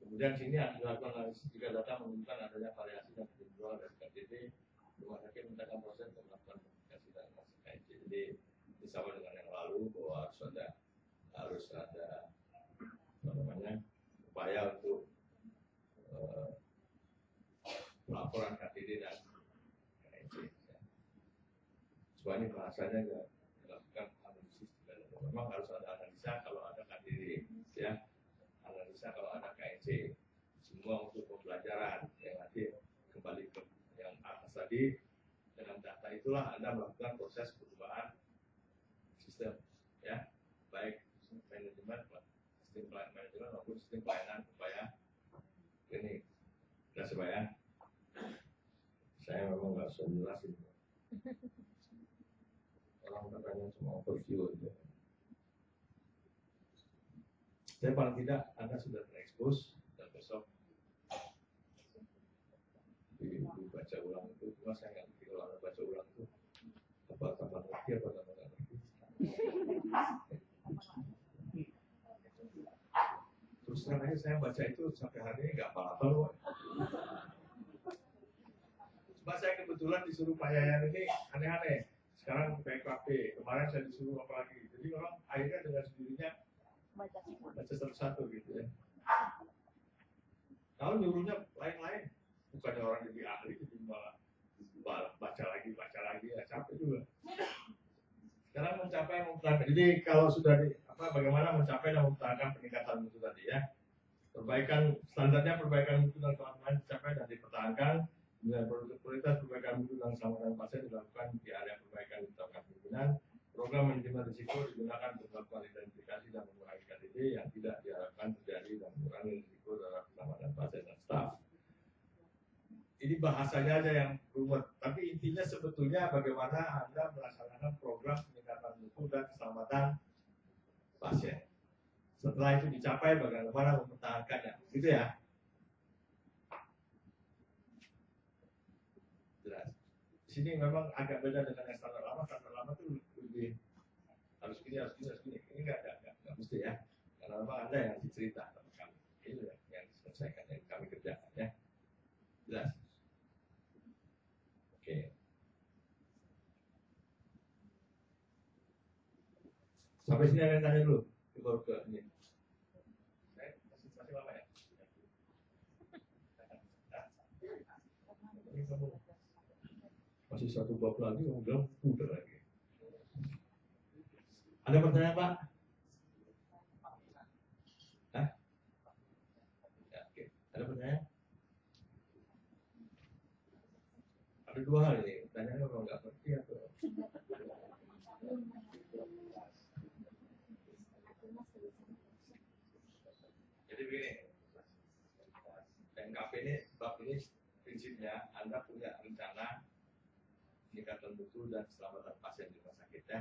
Kemudian sini dilakukan analisis jika data menunjukkan adanya variasi dan kecenderungan dari KTP, rumah sakit mintakan proses untuk melakukan komunikasi dan masuk KIC. Jadi ini sama dengan yang lalu bahwa harus ada apa namanya upaya untuk laporan KTD dan KIC. Ya. Supaya ini bahasanya dilakukan analisis. Memang harus ada analisa kalau ada KTD, ya. Analisa kalau ada KIC. Semua untuk pembelajaran yang nanti kembali ke yang atas tadi. Dengan data itulah Anda melakukan proses perubahan sistem, ya, baik manajemen, sistem manajemen maupun sistem pelayanan supaya ini. Sudah supaya saya memang nggak usah jelasin. Orang katanya cuma overview aja. Saya paling tidak Anda sudah terekspos dan besok dibaca ulang itu. Cuma saya nggak ngerti kalau Anda baca ulang itu apa tambah ngerti apa tambah nggak ngerti. Terus terang aja saya baca itu sampai hari ini nggak apa-apa loh. Cuma saya kebetulan disuruh Pak Yayan ini aneh-aneh. Sekarang PKP, kemarin saya disuruh apa lagi. Jadi memang akhirnya dengan sendirinya baca satu-satu gitu ya. Kalau nyuruhnya lain-lain, bukannya orang jadi ahli, jadi malah baca lagi, ya capek juga. Sekarang mencapai mempertahankan. Jadi kalau sudah bagaimana mencapai dan mempertahankan peningkatan mutu tadi ya. Perbaikan standarnya, perbaikan mutu dan keamanan dicapai dan dipertahankan. Dengan prioritas perbaikan mutu dan keselamatan pasien dilakukan di area perbaikan ditetapkan pimpinan. Program manajemen risiko digunakan untuk melakukan identifikasi dan mengurangi KTD yang tidak diharapkan terjadi dan mengurangi risiko terhadap keselamatan pasien dan staf. Ini bahasanya aja yang rumit, tapi intinya sebetulnya bagaimana Anda melaksanakan program peningkatan mutu dan keselamatan pasien. Setelah itu dicapai, bagaimana mempertahankannya, gitu ya. Jelas. Di sini memang agak beda dengan yang standar lama. Standar lama itu lebih harus gini. Ini nggak mesti ya. Karena memang ada yang dicerita sama kami. Ini yang diselesaikan, yang kami kerjakan ya. Jelas. Oke. Sampai sini ada yang tanya dulu. Baru ke ini. Masih lama ya? Ini kamu masih satu bab lagi, kamu bilang udah lagi. Ada pertanyaan Pak? Hah? Ya, oke. Ada pertanyaan? Ada dua hal ini. Pertanyaannya kalau nggak ngerti atau jadi begini, NKP ini, bab ini prinsipnya Anda punya rencana peningkatan mutu dan keselamatan pasien di rumah sakit ya.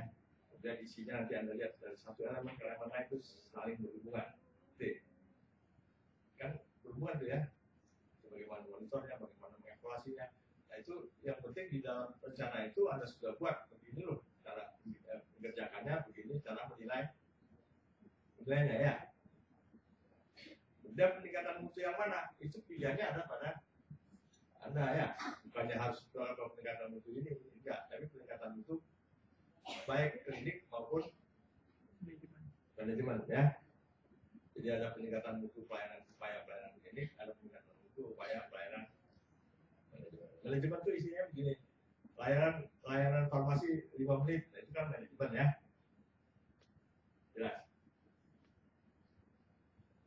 Kemudian isinya nanti Anda lihat dari satu elemen ke elemen lain itu saling berhubungan. Oke. Kan berhubungan tuh ya. Bagaimana monitornya, bagaimana mengevaluasinya. Nah itu yang penting di dalam rencana itu Anda sudah buat begini loh cara mengerjakannya, begini cara nilainya ya. Kemudian peningkatan mutu yang mana? Itu pilihannya ada pada Anda ya. Bukannya harus ke peningkatan mutu ini, enggak. Tapi peningkatan mutu baik klinik maupun manajemen ya. Jadi ada peningkatan mutu pelayanan upaya pelayanan klinik, ada peningkatan mutu upaya pelayanan manajemen. Manajemen itu isinya begini. Layanan farmasi 5 menit, nah, itu kan manajemen ya. Jelas.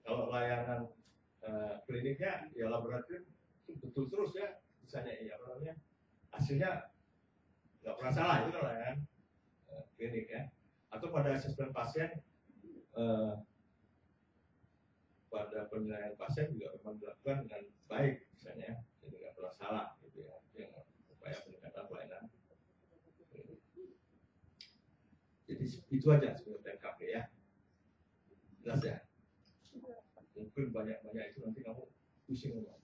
Kalau layanan kliniknya ya laboratorium itu betul terus ya, misalnya ya apa namanya hasilnya nggak pernah salah itu kan layanan klinik ya. Atau pada asesmen pasien, pada penilaian pasien juga memang dilakukan dengan baik misalnya, jadi nggak pernah salah gitu ya. Itu yang upaya peningkatan pelayanan. Jadi itu aja sebenarnya PNKP ya. Jelas ya? Mungkin banyak itu nanti kamu pusing ngomong.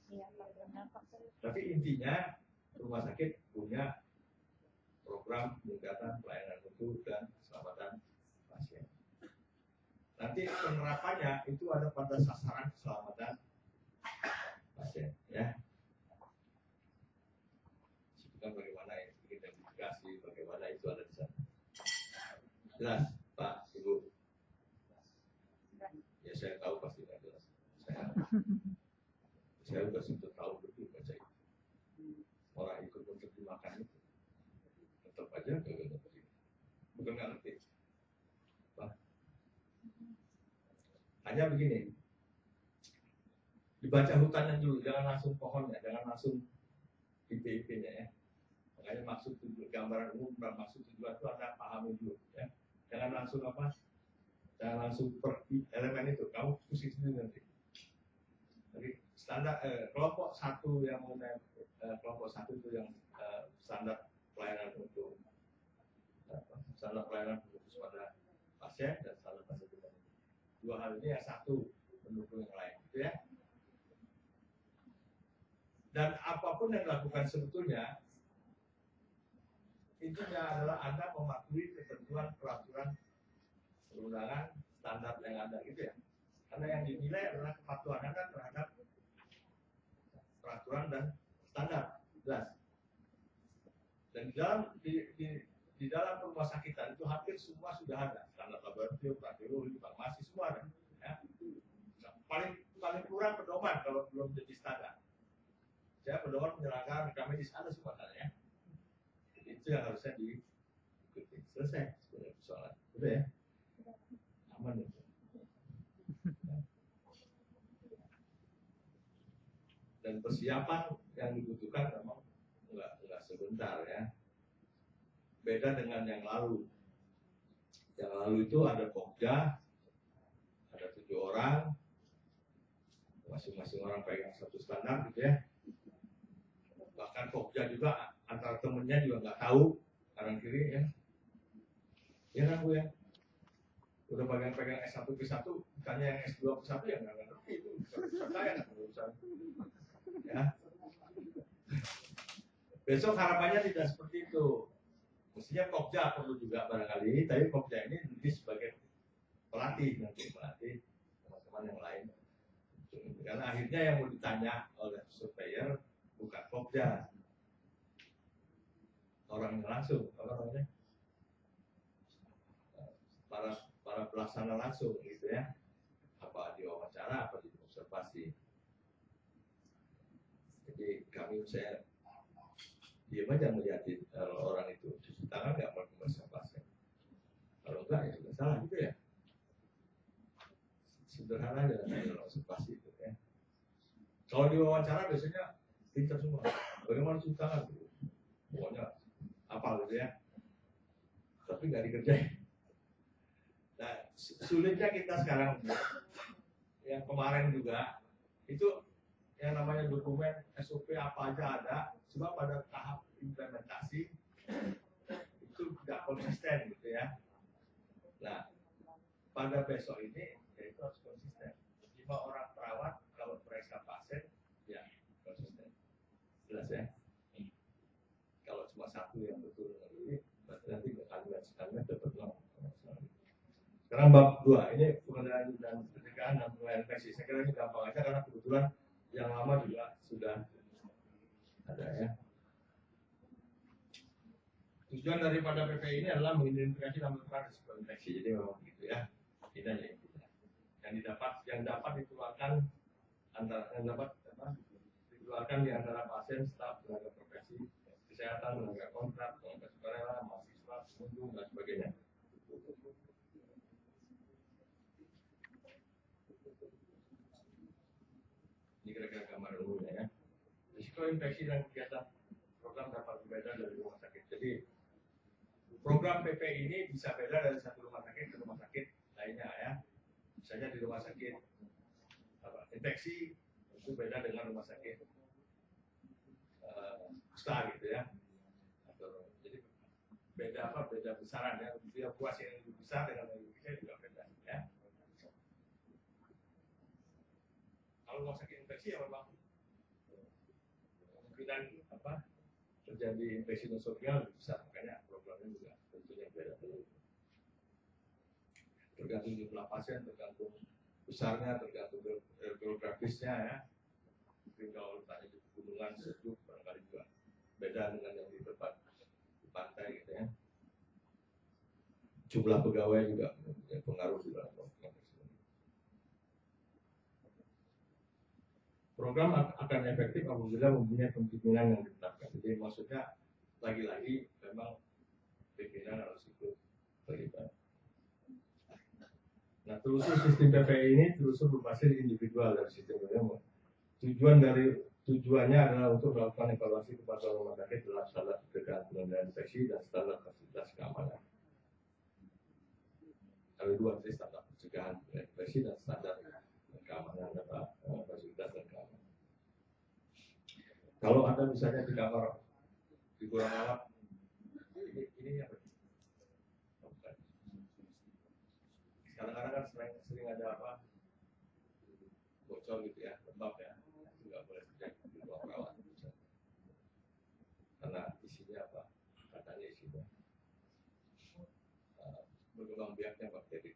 Tapi intinya rumah sakit punya program peningkatan pelayanan mutu dan keselamatan pasien. Nanti penerapannya itu ada pada sasaran keselamatan pasien ya. Bukan bagaimana identifikasi, bagaimana itu ada di sana. Jelas Pak Ibu? Ya saya tahu pasti nggak jelas. Saya udah sudah tahu betul baca itu. Orang ikut menerjemahkan itu tetap aja nggak ngerti. Bukan nggak ngerti. Hanya begini, dibaca hutannya dulu, jangan langsung pohonnya, jangan langsung IP-nya ya. Makanya maksud tujuan, gambaran umum dan maksud tujuan itu Anda pahami dulu ya. Jangan langsung apa? Jangan langsung per elemen itu, kamu pusing sendiri nanti. Jadi standar kelompok satu yang kelompok satu itu yang standar pelayanan untuk standar pelayanan khusus pada pasien dan standar pasien. Dua hal ini yang satu mendukung yang lain, gitu ya. Dan apapun yang dilakukan sebetulnya, intinya adalah Anda mematuhi ketentuan peraturan perundangan standar yang ada, gitu ya. Karena yang dinilai adalah kepatuhan Anda terhadap peraturan dan standar, jelas. Dan di dalam rumah sakitan itu hampir semua sudah ada standar laboratorium, radiologi, farmasi semua ada. Ya. Paling kurang pedoman kalau belum jadi standar. Ya pedoman penyelenggaraan rekam medis ada semua kan ya. Itu yang harusnya diikuti. Selesai soalnya. Udah ya. Aman itu. Dan persiapan yang dibutuhkan memang enggak sebentar ya. Beda dengan yang lalu. Yang lalu itu ada Pokja, ada 7 orang, masing-masing orang pegang satu standar gitu ya. Bahkan Pokja juga antara temennya juga nggak tahu kanan kiri ya. Ya kan Bu ya? Udah pegang S1 P1, bukannya yang S2 P1 yang nggak ngerti itu. Urusan saya kan urusan. Ya. Besok harapannya tidak seperti itu. Mestinya Pokja perlu juga barangkali, tapi Pokja ini lebih sebagai pelatih nanti, melatih teman-teman yang lain. Karena akhirnya yang mau ditanya oleh surveyor bukan Pokja, orangnya langsung, apa namanya, para pelaksana langsung gitu ya, apa diwawancara, apa di observasi. Jadi kami saya diam aja melihatin orang itu cuci tangan nggak mau observasi. Kalau enggak ya sudah salah gitu ya. Sederhana aja dalam observasi itu ya. Kalau diwawancara biasanya pintar semua. Bagaimana cuci tangan? Pokoknya apa gitu ya. Tapi nggak dikerjain. Nah, sulitnya kita sekarang yang kemarin juga itu yang namanya dokumen SOP apa aja ada, cuma pada tahap implementasi itu tidak konsisten gitu ya. Nah, pada besok ini ya itu harus konsisten. 5 orang perawat kalau periksa pasien ya konsisten, jelas ya. Kalau cuma satu yang betul ini berarti nanti kalimat dapat 0. Sekarang bab 2 ini pengendalian dan pencegahan dan pelayanan infeksi. Saya kira ini gampang aja karena kebetulan yang lama juga sudah ada ya. Tujuan daripada PPI ini adalah mengidentifikasi dan menekan risiko infeksi. Jadi memang begitu ya. Ini aja yang dapat dikeluarkan dikeluarkan di antara pasien, staf, tenaga profesi kesehatan, tenaga kontrak, tenaga sukarela, mahasiswa, pengunjung dan sebagainya. Ini kira-kira gambar umumnya ya. Risiko infeksi dan kegiatan program dapat berbeda dari rumah sakit. Jadi Program PPI ini bisa beda dari satu rumah sakit ke rumah sakit lainnya ya. Misalnya di rumah sakit infeksi itu beda dengan rumah sakit kusta gitu ya. Atau, jadi beda besaran ya. Dia puas yang lebih besar dengan yang lebih kecil juga beda ya. Kalau rumah sakit infeksi ya memang kemungkinan terjadi infeksi nosocomial lebih besar, makanya programnya juga tentunya beda. Tergantung jumlah pasien, tergantung besarnya, tergantung geografisnya ya. Mungkin kalau tanya di pegunungan sejuk barangkali juga beda dengan yang di tempat di pantai gitu ya. Jumlah pegawai juga pengaruh juga. Program akan efektif apabila mempunyai pimpinan yang ditetapkan. Jadi maksudnya lagi-lagi memang pimpinan harus ikut terlibat. Nah, telusur sistem PPI ini telusur berbasis individual dari sistem PPI. Tujuannya adalah untuk melakukan evaluasi kepada rumah sakit dalam standar pencegahan pengendalian infeksi dan standar fasilitas keamanan. Ada dua, standar pencegahan infeksi dan standar keamanan data fasilitas dan keamanan. Kalau Anda misalnya di kamar di kurang rawat, ini apa? Kadang-kadang kan sering ada apa? Bocor gitu ya, lembab ya, nggak boleh terjadi di ruang rawat. Karena isinya apa? Katanya isinya berkembang biaknya bakteri.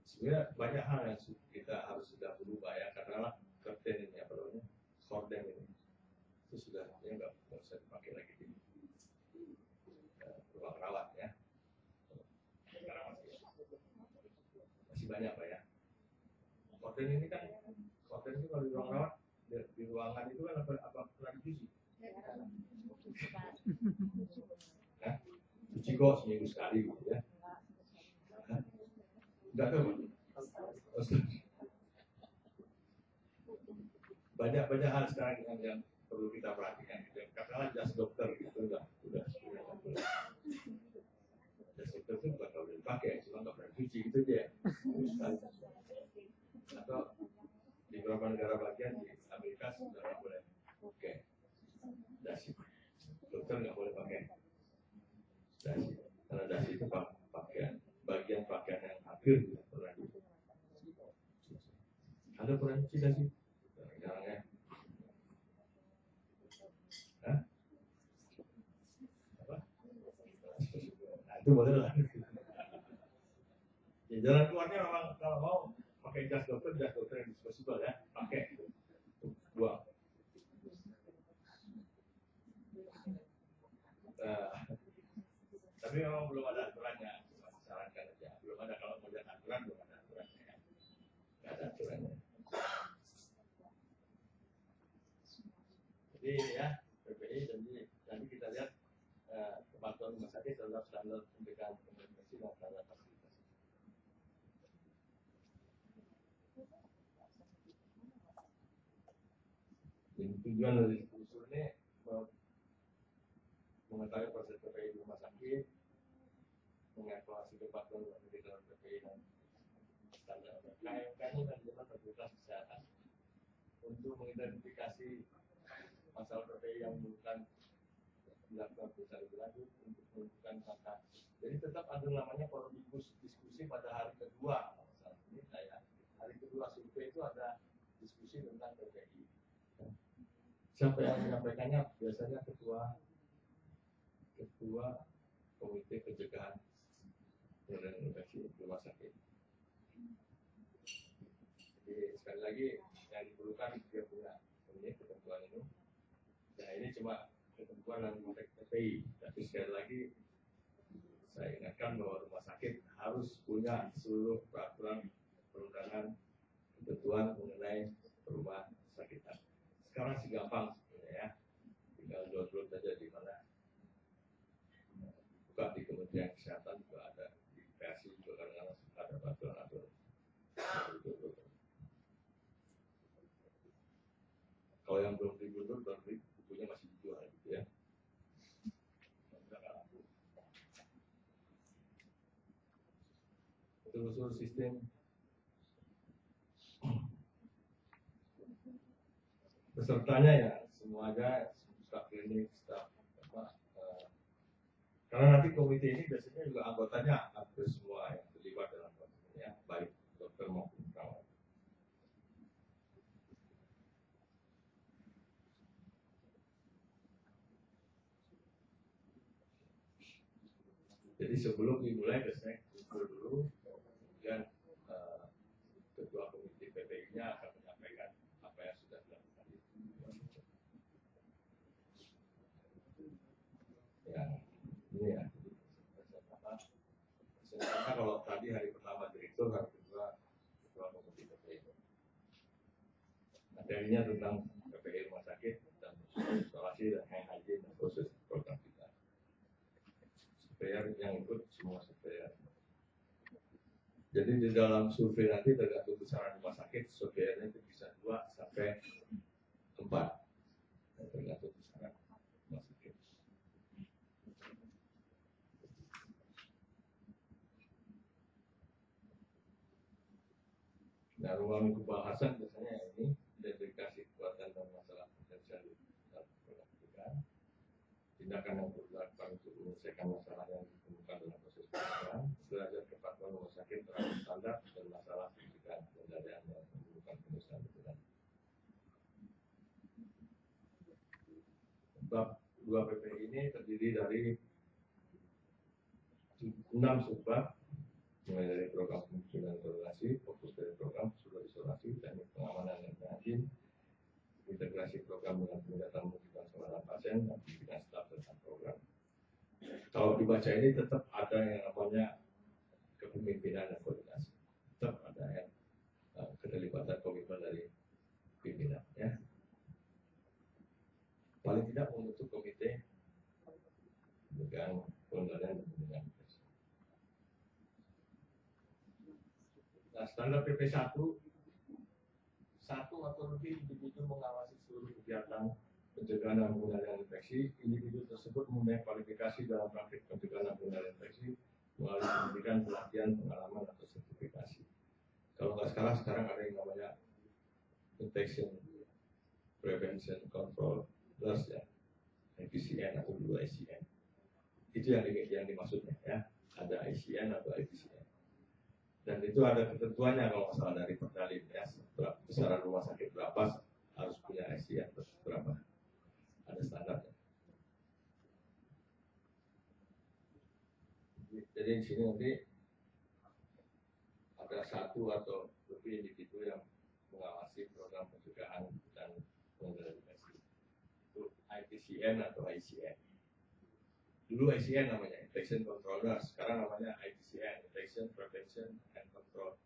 Sebenarnya banyak hal yang kita harus sudah berubah ya, karena curtain ini apa namanya, korden ini itu sudah ya nggak usah dipakai lagi di ruang rawat ya. Sekarang masih banyak pak ya. Korden ini kan, korden itu kalau di ruang rawat di ruangan itu kan apa pernah dicuci? Nah, cuci kok seminggu sekali gitu ya. Enggak tahu. Banyak hal sekarang yang perlu kita perhatikan. Katakanlah jas dokter gitu udah jas dokter itu bukan kalau dipakai, cuma nggak pernah cuci gitu aja. Atau di beberapa negara bagian di Amerika sudah nggak boleh pakai dasi. Dokter nggak boleh pakai dasi, karena dasi itu pakaian bagian pakaian yang hampir tidak pernah dicuci. Ada pernah cuci dasi? Jarang ya. Hah? Apa? Nah, itu boleh lah. Ya, jalan keluarnya memang kalau mau pakai jas dokter yang disposable ya, pakai buang. Tapi memang belum ada aturannya, cuma disarankan aja. Belum ada, kalau mau lihat aturan belum ada aturannya. Nggak ada aturannya. Jadi ya PPI, jadi nanti kita lihat kepatuhan rumah sakit terhadap standar pencegahan infeksi dan standar fasilitas. Jadi tujuan dari usul ini mengetahui proses PPI di rumah sakit, mengevaluasi kepatuhan rumah sakit dalam PPI dan standar KMK ini manajemen fasilitas kesehatan untuk mengidentifikasi masalah PPI yang bukan dilakukan bisa lebih lanjut untuk menentukan langkah. Jadi tetap ada namanya forum diskusi pada hari kedua. Saat ini saya hari kedua survei itu ada diskusi tentang PPI. Siapa yang menyampaikannya? Biasanya ketua komite pencegahan pengendalian infeksi rumah sakit. Jadi sekali lagi yang diperlukan dia punya ini ketentuan ini. Nah ini cuma ketentuan dalam konteks PPI. Tapi sekali lagi saya ingatkan bahwa rumah sakit harus punya seluruh peraturan perundangan ketentuan mengenai rumah sakitan. Sekarang sih gampang ya, tinggal download saja di mana. Buka di Kementerian Kesehatan juga ada, di PSI juga kadang-kadang ada peraturan-peraturan. Kalau yang belum diundur berarti bukunya masih dijual gitu ya. sistem pesertanya ya semuanya staf klinik, staf karena nanti komite ini biasanya juga anggotanya hampir semua yang terlibat dalam prosesnya, baik dokter maupun perawat. Jadi sebelum dimulai biasanya kumpul dulu, kemudian ketua komite PPI-nya akan menyampaikan apa yang sudah dilakukan. Ya, ini ya. Sebenarnya kalau tadi hari pertama direktur, hari kedua ketua komite PPI. Materinya tentang PPI rumah sakit dan isolasi dan hygiene dan proses program kita. Supaya yang ikut semua supaya. Jadi di dalam survei nanti tergantung besaran rumah sakit, surveinya itu bisa 2 sampai 4. Tergantung besaran rumah sakit. Nah, ruang lingkup bahasan biasanya ini identifikasi kekuatan dan masalah potensial dan pendidikan, tindakan yang dilakukan untuk menyelesaikan masalah yang ditemukan dalam proses pendidikan, belajar kepatuhan rumah sakit terhadap standar dan masalah pendidikan pengendalian yang menimbulkan penyelesaian pendidikan. Bab 2 PPI ini terdiri dari 6 subbab, mulai dari program pembimbingan koordinasi, fokus dari program sudah isolasi, teknik pengamanan dan pengrajin, integrasi program dengan peningkatan motivasi pengalaman pasien dan pimpinan staf tentang program. Kalau dibaca ini tetap ada yang namanya kepemimpinan dan koordinasi, tetap ada yang keterlibatan komitmen dari pimpinan, ya. Paling tidak membentuk komite dengan pengendalian dan pembinaan. Nah, standar PP1 satu atau lebih individu mengawasi seluruh kegiatan pencegahan dan pengendalian infeksi. Individu tersebut mempunyai kualifikasi dalam praktik pencegahan dan pengendalian infeksi melalui pendidikan, pelatihan, pengalaman atau sertifikasi. Kalau nggak sekarang ada yang namanya infection prevention control plus ya, IPCN atau dulu ICN. Itu yang dimaksudnya ya. Ada ICN atau IPCN. Dan itu ada ketentuannya kalau masalah dari Perdalim ya, besaran rumah sakit berapa harus punya ICN berapa, ada standarnya. Jadi di sini nanti ada 1 atau lebih individu yang mengawasi program pencegahan dan pengendalian infeksi. Itu IPCN atau ICN. Dulu ICN namanya Infection Control Nurse, sekarang namanya IPCN, Infection Prevention and Control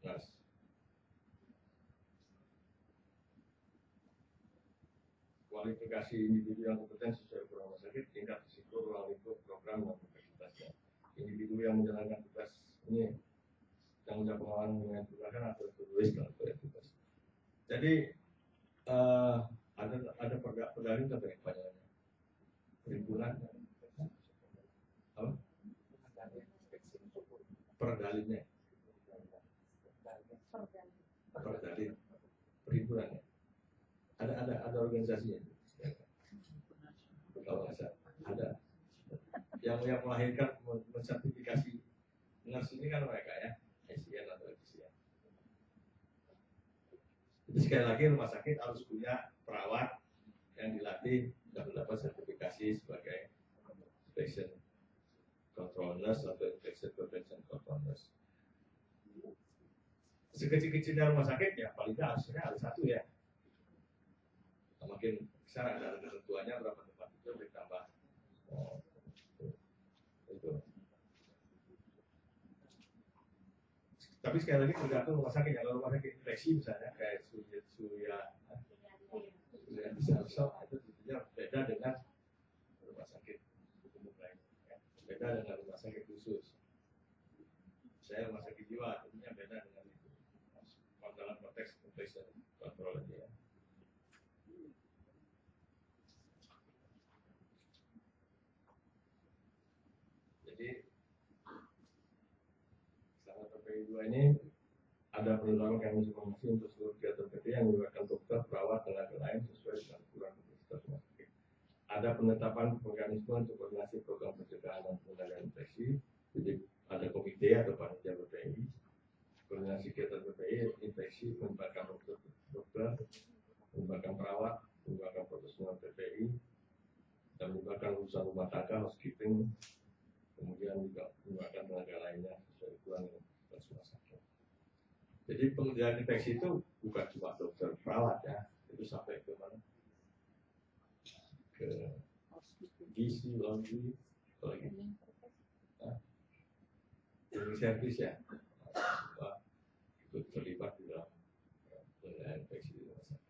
Nurse. Kualifikasi individu yang kompeten sesuai program rumah sakit, tingkat risiko, ruang lingkup, program dan kompleksitasnya. Individu yang menjalankan tugas ini yang punya pengalaman dengan tugasan atau tulis dalam tugas. Jadi ada perdalim atau yang panjangnya perhimpunan. Perdalimnya perdalim perhimpunannya ada organisasinya kalau nggak salah ada yang melahirkan mensertifikasi nurse ini kan mereka ya, ICN atau ICN. Jadi sekali lagi rumah sakit harus punya perawat yang dilatih dan mendapat sertifikasi sebagai infection control nurse atau infection prevention control nurse. Sekecil-kecilnya rumah sakit ya paling tidak harusnya ada 1 ya. Makin besar ada ketentuannya berapa tempat itu ditambah. Itu. Tapi sekali lagi tergantung rumah sakit. Kalau rumah sakit infeksi misalnya kayak Surya bisa itu tentunya beda dengan rumah sakit umum lain. Beda dengan rumah sakit khusus. Saya rumah sakit jiwa tentunya beda dengan itu. Dalam konteks infection control aja ya. Jadi standar PPI PPI 2 ini ada penerapan mekanisme informasi untuk seluruh kegiatan PPI yang melibatkan dokter, perawat, tenaga lain sesuai dengan aturan kapasitas rumah sakit. Ada penetapan mekanisme untuk koordinasi program pencegahan dan pengendalian infeksi. Jadi ada komite atau panitia PPI. Koordinasi kegiatan PPI, infeksi, melibatkan dokter, melibatkan perawat, melibatkan profesional PPI, dan melibatkan urusan rumah tangga, housekeeping, kemudian juga melibatkan tenaga lainnya sesuai aturan rumah sakit. Jadi pengendalian infeksi itu bukan cuma dokter perawat ya, itu sampai ke mana? Ke gizi, laundry, lagi, servis ya, ikut terlibat di dalam pengendalian infeksi di rumah sakit.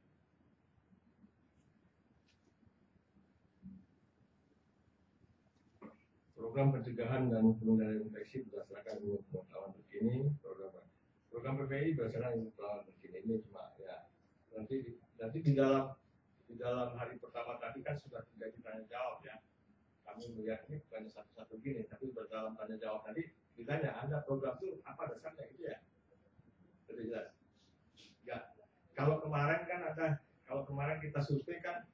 Program pencegahan dan pengendalian infeksi berdasarkan ilmu pengetahuan terkini. Program PPI berdasarkan ilmu pengetahuan terkini ini cuma ya nanti di dalam hari pertama tadi kan sudah terjadi tanya jawab ya. Kami melihat ini bukannya satu-satu gini, tapi dalam tanya jawab tadi ditanya Anda program itu apa dasarnya gitu ya? Sudah jelas. Ya, kalau kemarin kita survei kan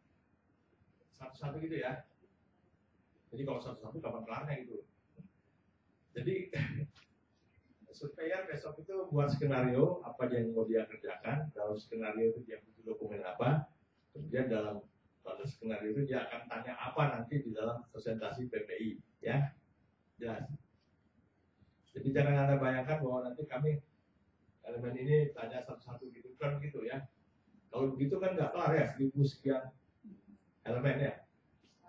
satu-satu gitu ya. Jadi kalau satu-satu kapan kelarnya gitu. Jadi surveyor besok itu buat skenario apa yang mau dia kerjakan. Dalam skenario itu dia butuh dokumen apa. Kemudian pada skenario itu dia akan tanya apa nanti di dalam presentasi PPI, ya. Jelas. Jadi jangan Anda bayangkan bahwa nanti kami elemen ini tanya satu-satu gitu kan gitu ya. Kalau begitu kan nggak kelar ya 1000 sekian elemen ya.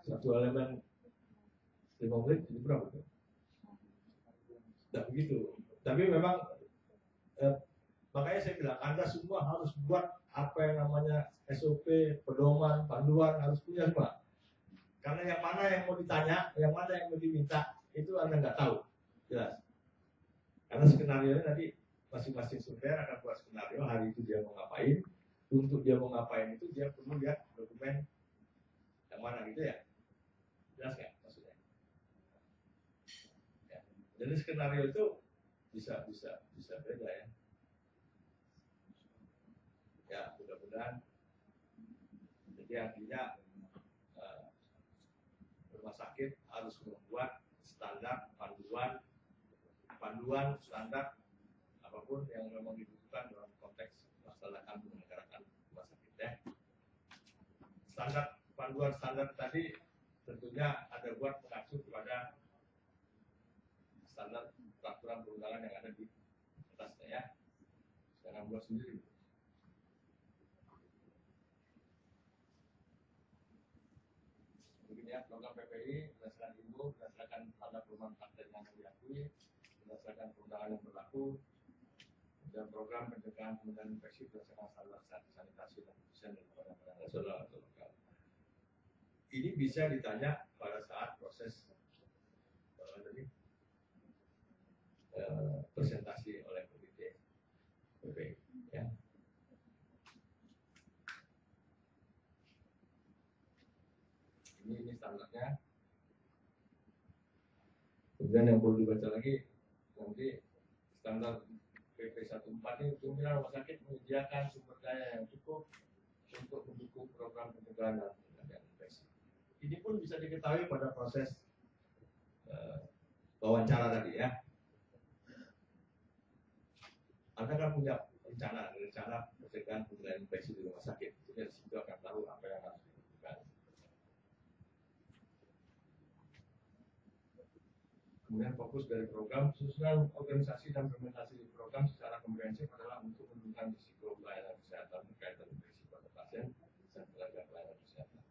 Satu elemen 5 menit jadi berapa tuh? Tidak begitu. Tapi memang makanya saya bilang Anda semua harus buat apa yang namanya SOP, pedoman, panduan harus punya semua. Karena yang mana yang mau ditanya, yang mana yang mau diminta itu Anda nggak tahu. Jelas. Karena skenario nanti masing-masing surveyor akan buat skenario hari itu dia mau ngapain. Untuk dia mau ngapain itu dia perlu lihat dokumen yang mana gitu ya. Jelas nggak maksudnya? Ya. Jadi skenario itu bisa beda ya. Ya mudah-mudahan. Jadi artinya rumah sakit harus membuat standar panduan standar apapun yang memang dibutuhkan dalam konteks melaksanakan menyelenggarakan rumah sakit ya. Standar tadi tentunya ada buat mengacu kepada standar peraturan perundangan yang ada di atasnya ya. Jangan buat sendiri. Begini ya, program PPI berdasarkan ilmu, berdasarkan standar perumahan praktek yang diakui, berdasarkan perundangan yang berlaku, dan program pencegahan pengendalian infeksi berdasarkan standar sanitasi dan kebersihan dan badan nasional atau lokal. Ini bisa ditanya pada saat proses presentasi oleh komite PPI. Ya. Ini standarnya. Kemudian yang perlu dibaca lagi nanti standar PP 14 ini pimpinan rumah sakit menyediakan sumber daya yang cukup untuk mendukung program pencegahan dan pengendalian infeksi. Ini pun bisa diketahui pada proses wawancara tadi ya. Anda kan punya rencana pencegahan pengendalian infeksi di rumah sakit. Jadi dari situ akan tahu apa yang harus dilakukan. Kemudian fokus dari program susunan organisasi dan implementasi program secara komprehensif adalah untuk menurunkan risiko pelayanan kesehatan berkaitan infeksi pada pasien dan tenaga pelayanan kesehatan.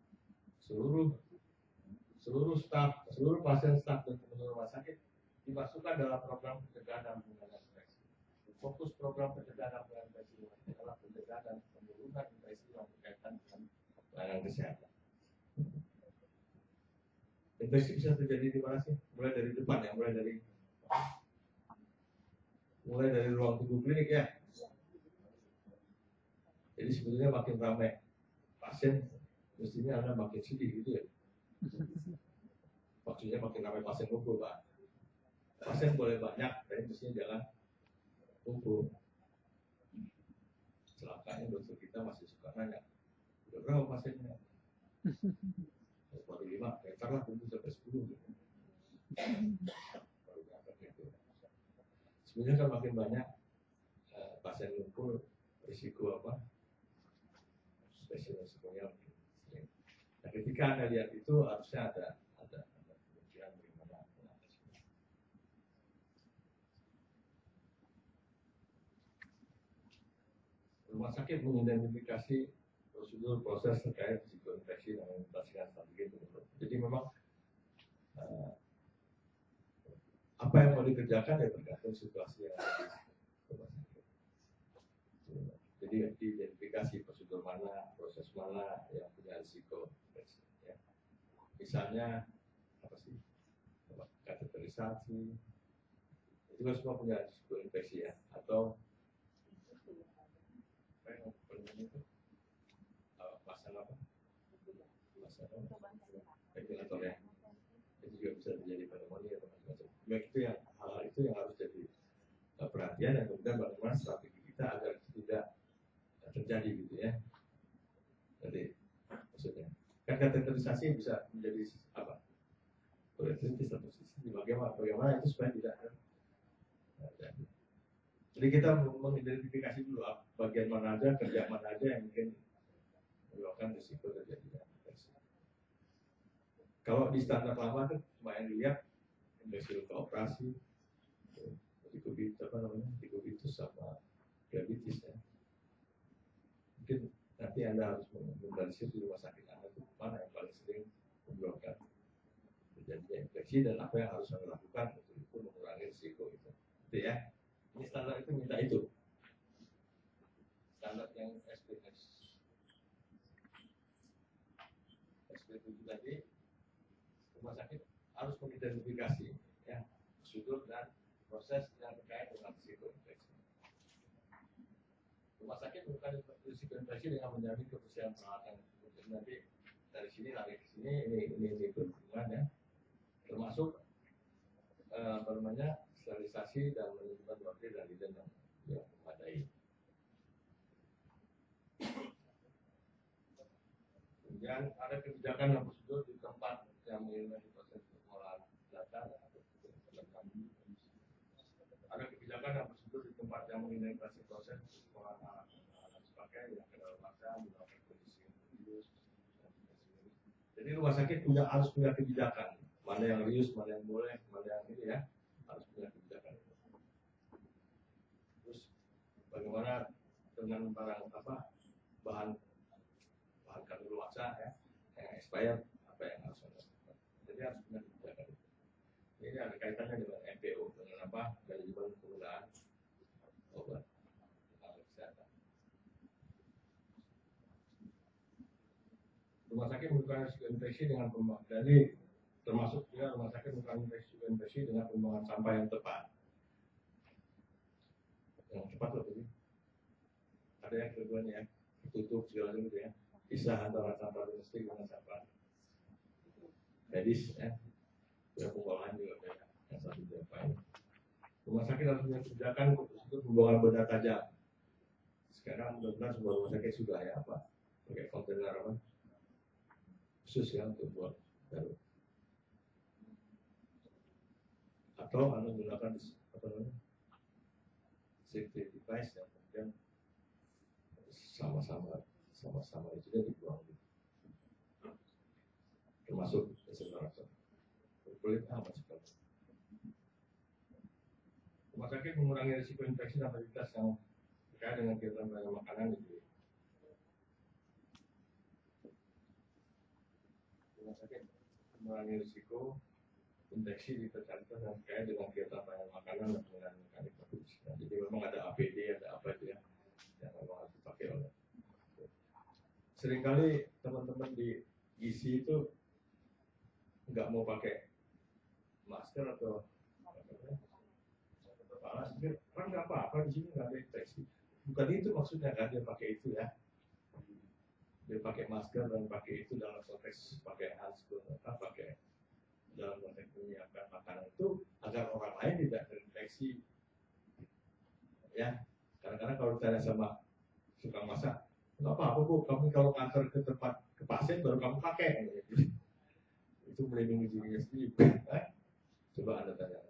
Seluruh staf, seluruh pasien, staf dan pengunjung rumah sakit dimasukkan dalam program pencegahan dan pengendalian infeksi. Fokus program pencegahan dan pengendalian infeksi adalah pencegahan dan penurunan infeksi yang berkaitan dengan pelayanan kesehatan. Infeksi bisa terjadi di mana sih? Mulai dari depan ya, mulai dari ruang tunggu klinik ya. Jadi sebetulnya makin ramai pasien, mestinya Anda makin sedih gitu ya. Maksudnya makin ramai pasien kumpul Pak. Pasien boleh banyak, tapi mestinya jangan kumpul. Celakanya dokter kita masih suka nanya, udah berapa pasiennya? Baru 5, lah kumpul sampai 10 gitu. Baru dapat gitu. Sebenarnya kan makin banyak pasien kumpul, risiko apa? Spesial risikonya makin sering. Nah, ketika Anda lihat itu harusnya ada kemungkinan bagaimana mengatasinya. Rumah sakit mengidentifikasi prosedur proses terkait risiko infeksi dan mengatasikan strategi itu. Jadi memang apa yang mau dikerjakan ya tergantung situasi yang ada di rumah sakit. Jadi diidentifikasi prosedur mana, proses mana yang punya risiko infeksi. Ya. Misalnya apa sih? Kateterisasi, itu kan semua punya risiko infeksi ya. Atau apa yang itu? Masalah apa? Ventilator ya. Itu juga bisa terjadi pneumonia atau macam-macam. Itu yang hal itu yang harus jadi perhatian dan kemudian bagaimana strategi kita agar tidak terjadi gitu ya. Jadi maksudnya kan kateterisasi bisa menjadi apa? Kritis satu sisi. Bagaimana itu supaya tidak terjadi. Jadi kita mengidentifikasi dulu bagian mana aja, kerja mana aja yang mungkin menyebabkan risiko terjadinya infeksi. Kalau di standar lama kan cuma yang dilihat infeksi luka operasi, dikubitus sama diabetes ya. Mungkin nanti Anda harus membahasnya di rumah sakit Anda itu mana yang paling sering menyebabkan terjadinya infeksi dan apa yang harus Anda lakukan untuk itu mengurangi risiko itu. Itu ya. Ini standar itu minta itu. Standar yang SP7 tadi rumah sakit harus mengidentifikasi ya prosedur dan proses yang terkait dengan risiko infeksi. Rumah sakit bukan risiko infeksi dengan menjamin kebersihan peralatan. Nanti dari sini lari ke sini ini berhubungan ya, termasuk sterilisasi dan manajemen wakil dan hidden yang memadai. Kemudian ada kebijakan dan prosedur di tempat yang mengenai proses pengolahan data. Ada kebijakan dan prosedur di tempat yang mengenai proses pengolahan alat pakai yang kedaluarsa menggunakan kondisi yang serius. Jadi rumah sakit harus punya kebijakan mana yang rius, mana yang boleh, mana yang ini ya, harus punya kebijakan. Terus bagaimana dengan barang bahan kadaluarsa ya, yang expired apa yang harus dilakukan. Jadi harus punya kebijakan. Ini ada kaitannya dengan MPO, dengan apa? Manajemen penggunaan obat kesehatan. Rumah sakit melakukan risiko infeksi dengan jadi termasuk juga rumah sakit melakukan risiko infeksi dengan pembuangan sampah yang tepat. Yang cepat loh ini. Ada yang keduanya ya, tutup segala gitu ya. Pisah antara sampah domestik dengan sampah medis ya. Ya pengolahan juga beda. Yang satu diapain. Rumah sakit harus punya kebijakan untuk pembuangan benda tajam. Sekarang benar-benar sebuah rumah sakit sudah ya apa? Pakai kontainer apa? Khusus ya untuk buat baru. Atau menggunakan apa namanya? Safety device yang kemudian sama-sama itu dia dibuang gitu. Termasuk desinfektan. Kulit amat sekali. Rumah sakit mengurangi risiko infeksi dan fasilitas yang terkait dengan kegiatan belanja makanan itu. Rumah sakit mengurangi risiko infeksi di fasilitas yang terkait dengan kegiatan belanja makanan dan penggunaan mekanik produksi. Jadi memang ada APD, ada apa itu ya yang memang harus dipakai oleh. Seringkali teman-teman di gizi itu nggak mau pakai masker atau kepala, kan nggak apa-apa di sini nggak ada infeksi. Bukan itu maksudnya kan dia pakai itu ya. Dia pakai masker dan pakai itu dalam konteks pakai handscoon, pakai dalam konteks menyiapkan makanan itu agar orang lain tidak terinfeksi. Ya. tanya sama tukang masak, nggak apa-apa Bu, kamu kalau ngantar ke tempat ke pasien baru kamu pakai. Itu melindungi dirinya sendiri. Coba Anda tanya.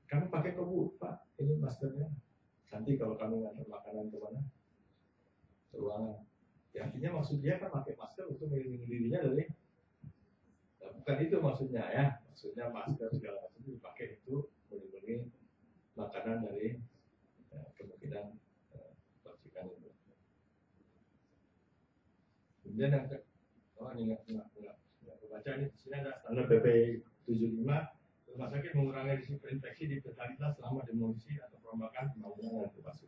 Kamu pakai kok Bu, Pak, ini maskernya. Nanti kalau kamu ngantar makanan ke mana? Ke ruangan. Ya, artinya maksud dia kan pakai masker untuk melindungi dirinya dari, nah, bukan itu maksudnya ya. Maksudnya masker segala macam dipakai itu melindungi makanan dari kemungkinan percikan itu. Kemudian yang ini nggak kebaca ini, di sini ada standar PP 75. Rumah sakit mengurangi risiko infeksi di totalitas selama demolisi atau perombakan pembangunan renovasi.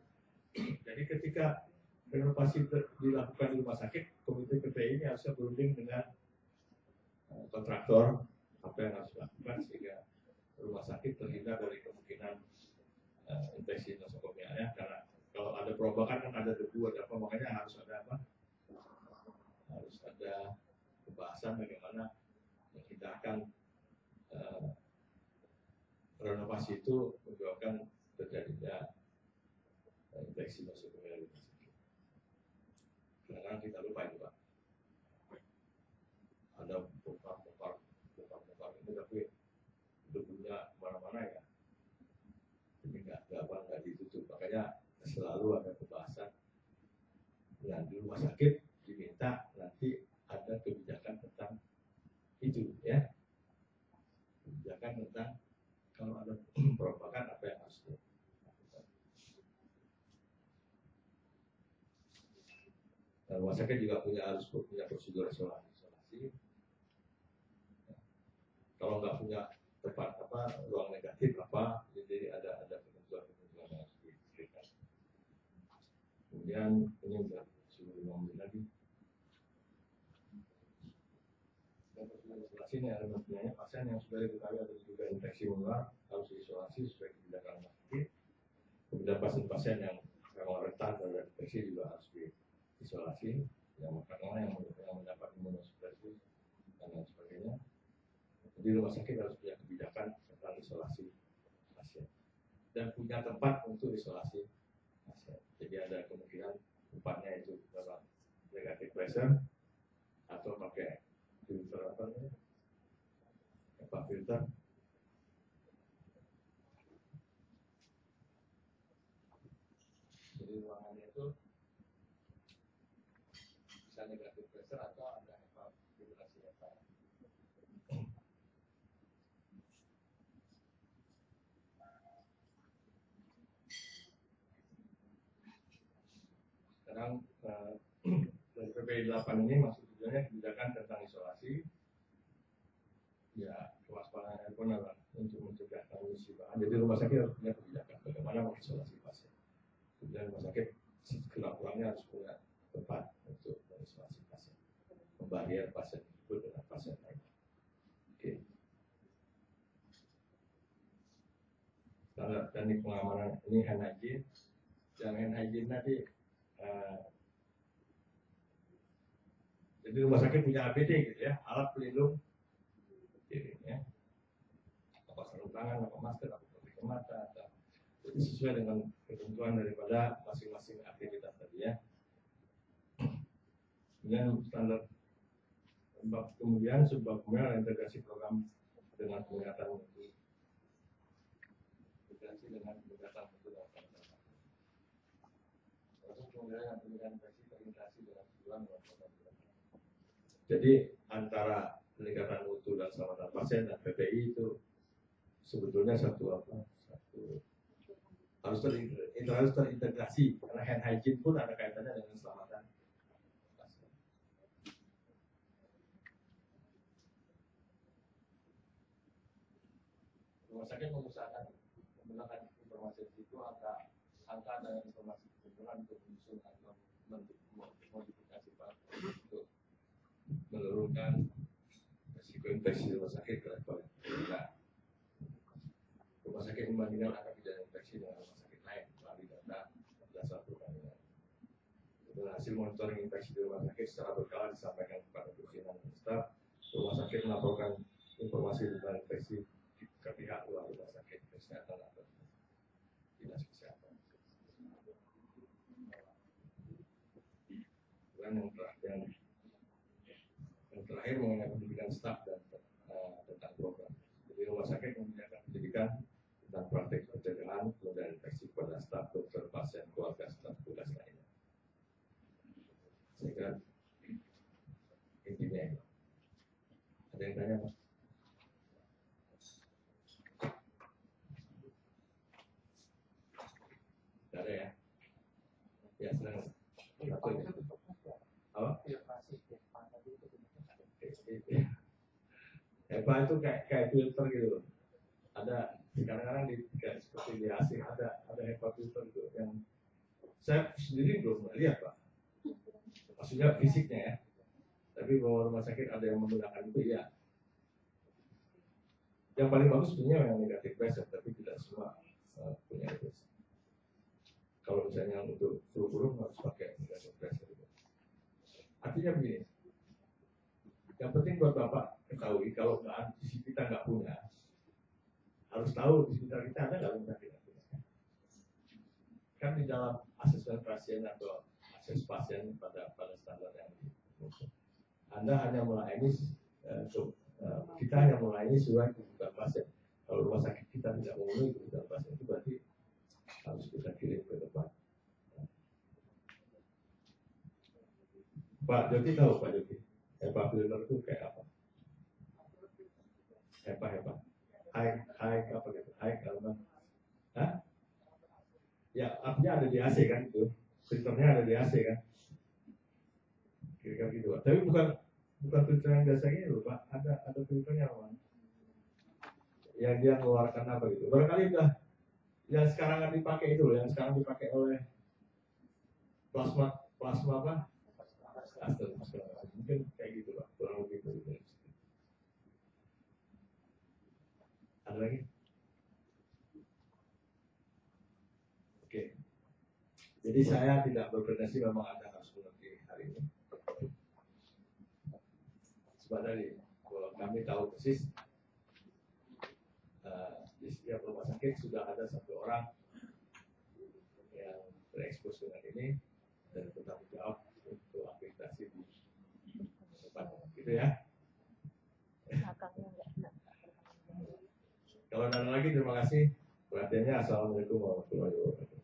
Jadi ketika renovasi dilakukan di rumah sakit, komite PPI ini harusnya berunding dengan kontraktor apa yang harus dilakukan sehingga rumah sakit terhindar dari kemungkinan infeksi nosokomia ya. Karena kalau ada perombakan kan ada debu, ada apa, makanya harus ada apa? Harus ada pembahasan bagaimana menghindarkan renovasi itu menyebabkan terjadinya infeksi nosokomia di rumah sakit. Karena kita lupa itu Pak. Ada bongkar ini tapi debunya kemana-mana ya. Jadi nggak ditutup. Makanya selalu ada pembahasan. Nah, di rumah sakit diminta nanti ada kebijakan tentang itu ya. Kebijakan tentang kalau ada perombakan apa yang harus dilakukan. Nah, rumah sakit juga harus punya prosedur isolasi. Kalau nggak punya tempat ruang negatif jadi ada ketentuan yang harus diberikan. Kemudian ini udah sudah 5 menit lagi. Dan prosedur isolasi ini ada maksudnya pasien yang sudah diketahui ada juga infeksi menular harus diisolasi sesuai kebijakan rumah sakit. Kemudian pasien-pasien yang memang rentan terhadap infeksi juga harus diisolasi. Yang mendapat imunosupresi dan lain sebagainya. Jadi rumah sakit harus punya kebijakan tentang isolasi pasien dan punya tempat untuk isolasi pasien. Jadi ada kemungkinan tempatnya itu dalam negatif pressure atau pakai filter filter. Jadi ruangannya itu bisa negatif pressure atau ada filtrasi HEPA. Sekarang dari PPI 8 ini maksud tujuannya kebijakan tentang isolasi. Ya, kewaspadaan pun adalah untuk mencegah transmisi bahan. Jadi rumah sakit harus punya kebijakan bagaimana mengisolasi pasien. Kemudian rumah sakit sekurang-kurangnya harus punya tempat untuk mengisolasi pasien, membarier pasien itu dengan pasien lain. Oke. Standar teknik pengamanan ini hand hygiene. Yang hand hygiene tadi, jadi rumah sakit punya APD gitu ya, alat pelindung diri ya. Apa sarung tangan, apa masker, apa pelindung mata, itu sesuai dengan ketentuan daripada masing-masing aktivitas tadi ya. Kemudian integrasi program dengan peningkatan mutu. Integrasi dengan peningkatan mutu dan kualitas. Terus kemudian peningkatan infeksi terintegrasi dengan tujuan dan program. Jadi antara peningkatan mutu dan keselamatan pasien dan PPI itu sebetulnya harus terintegrasi karena hand hygiene pun ada kaitannya dengan keselamatan pasien. Rumah sakit mengusahakan menggunakan informasi itu angka dan informasi kesimpulan untuk menyusun atau modifikasi untuk menurunkan risiko infeksi rumah sakit ke level. Nah, rumah sakit membandingkan angka pidana infeksi dengan rumah sakit lain melalui data dasar perbandingan. Hasil monitoring infeksi di rumah sakit secara berkala disampaikan kepada pimpinan dan staf. Rumah sakit melaporkan informasi tentang infeksi ke pihak luar rumah sakit kesehatan atau dinas kesehatan. yang terakhir mengenai pendidikan staf dan tentang program. Jadi rumah sakit menyediakan pendidikan tentang praktek pencegahan dan infeksi pada staf, dokter, pasien, keluarga, serta tugas lainnya. Saya kira intinya itu. Ada yang tanya, Pak? Tidak ada ya? Ya, silakan. Apa? HEPA itu kayak filter gitu. Ada kadang-kadang seperti di asing ada HEPA filter gitu yang saya sendiri belum lihat, Pak. Maksudnya fisiknya ya. Tapi bahwa rumah sakit ada yang menggunakan itu ya. Yang paling bagus sebenarnya yang negatif pressure, tapi tidak semua punya itu. Kalau misalnya untuk flu harus pakai negatif pressure. Artinya begini, yang penting buat Bapak ketahui kalau kita nggak punya, harus tahu di sekitar kita ada nggak rumah sakit. Kan di dalam asesmen pasien atau akses pasien pada standar yang dimaksud, Anda hanya melayani kita hanya melayani sesuai kebutuhan pasien. Kalau rumah sakit kita tidak memenuhi kebutuhan pasien, itu berarti harus kita kirim ke depan. Pak Jody tahu, Pak Jody, HEPA filter itu kayak apa? HEPA, high apa gitu, high carbon. Hah? Ya, artinya ada di AC kan itu, filternya ada di AC kan, kira-kira gitu, Pak. Tapi bukan filter yang biasanya itu, Pak. Ada filternya, Pak. Yang dia mengeluarkan apa gitu. Barangkali udah yang sekarang kan dipakai itu, yang sekarang dipakai oleh plasma apa? Mungkin kayak gitu, Pak. Kurang lebih gitu. Ada lagi? Oke. Jadi saya tidak berpretensi memang Anda harus mengerti hari ini. Sebab tadi, kalau kami tahu persis di setiap rumah sakit sudah ada satu orang yang terekspos dengan ini dan bertanggung jawab untuk akreditasi di depan, gitu ya. Kalau ada lagi, terima kasih perhatiannya. Assalamualaikum warahmatullahi wabarakatuh.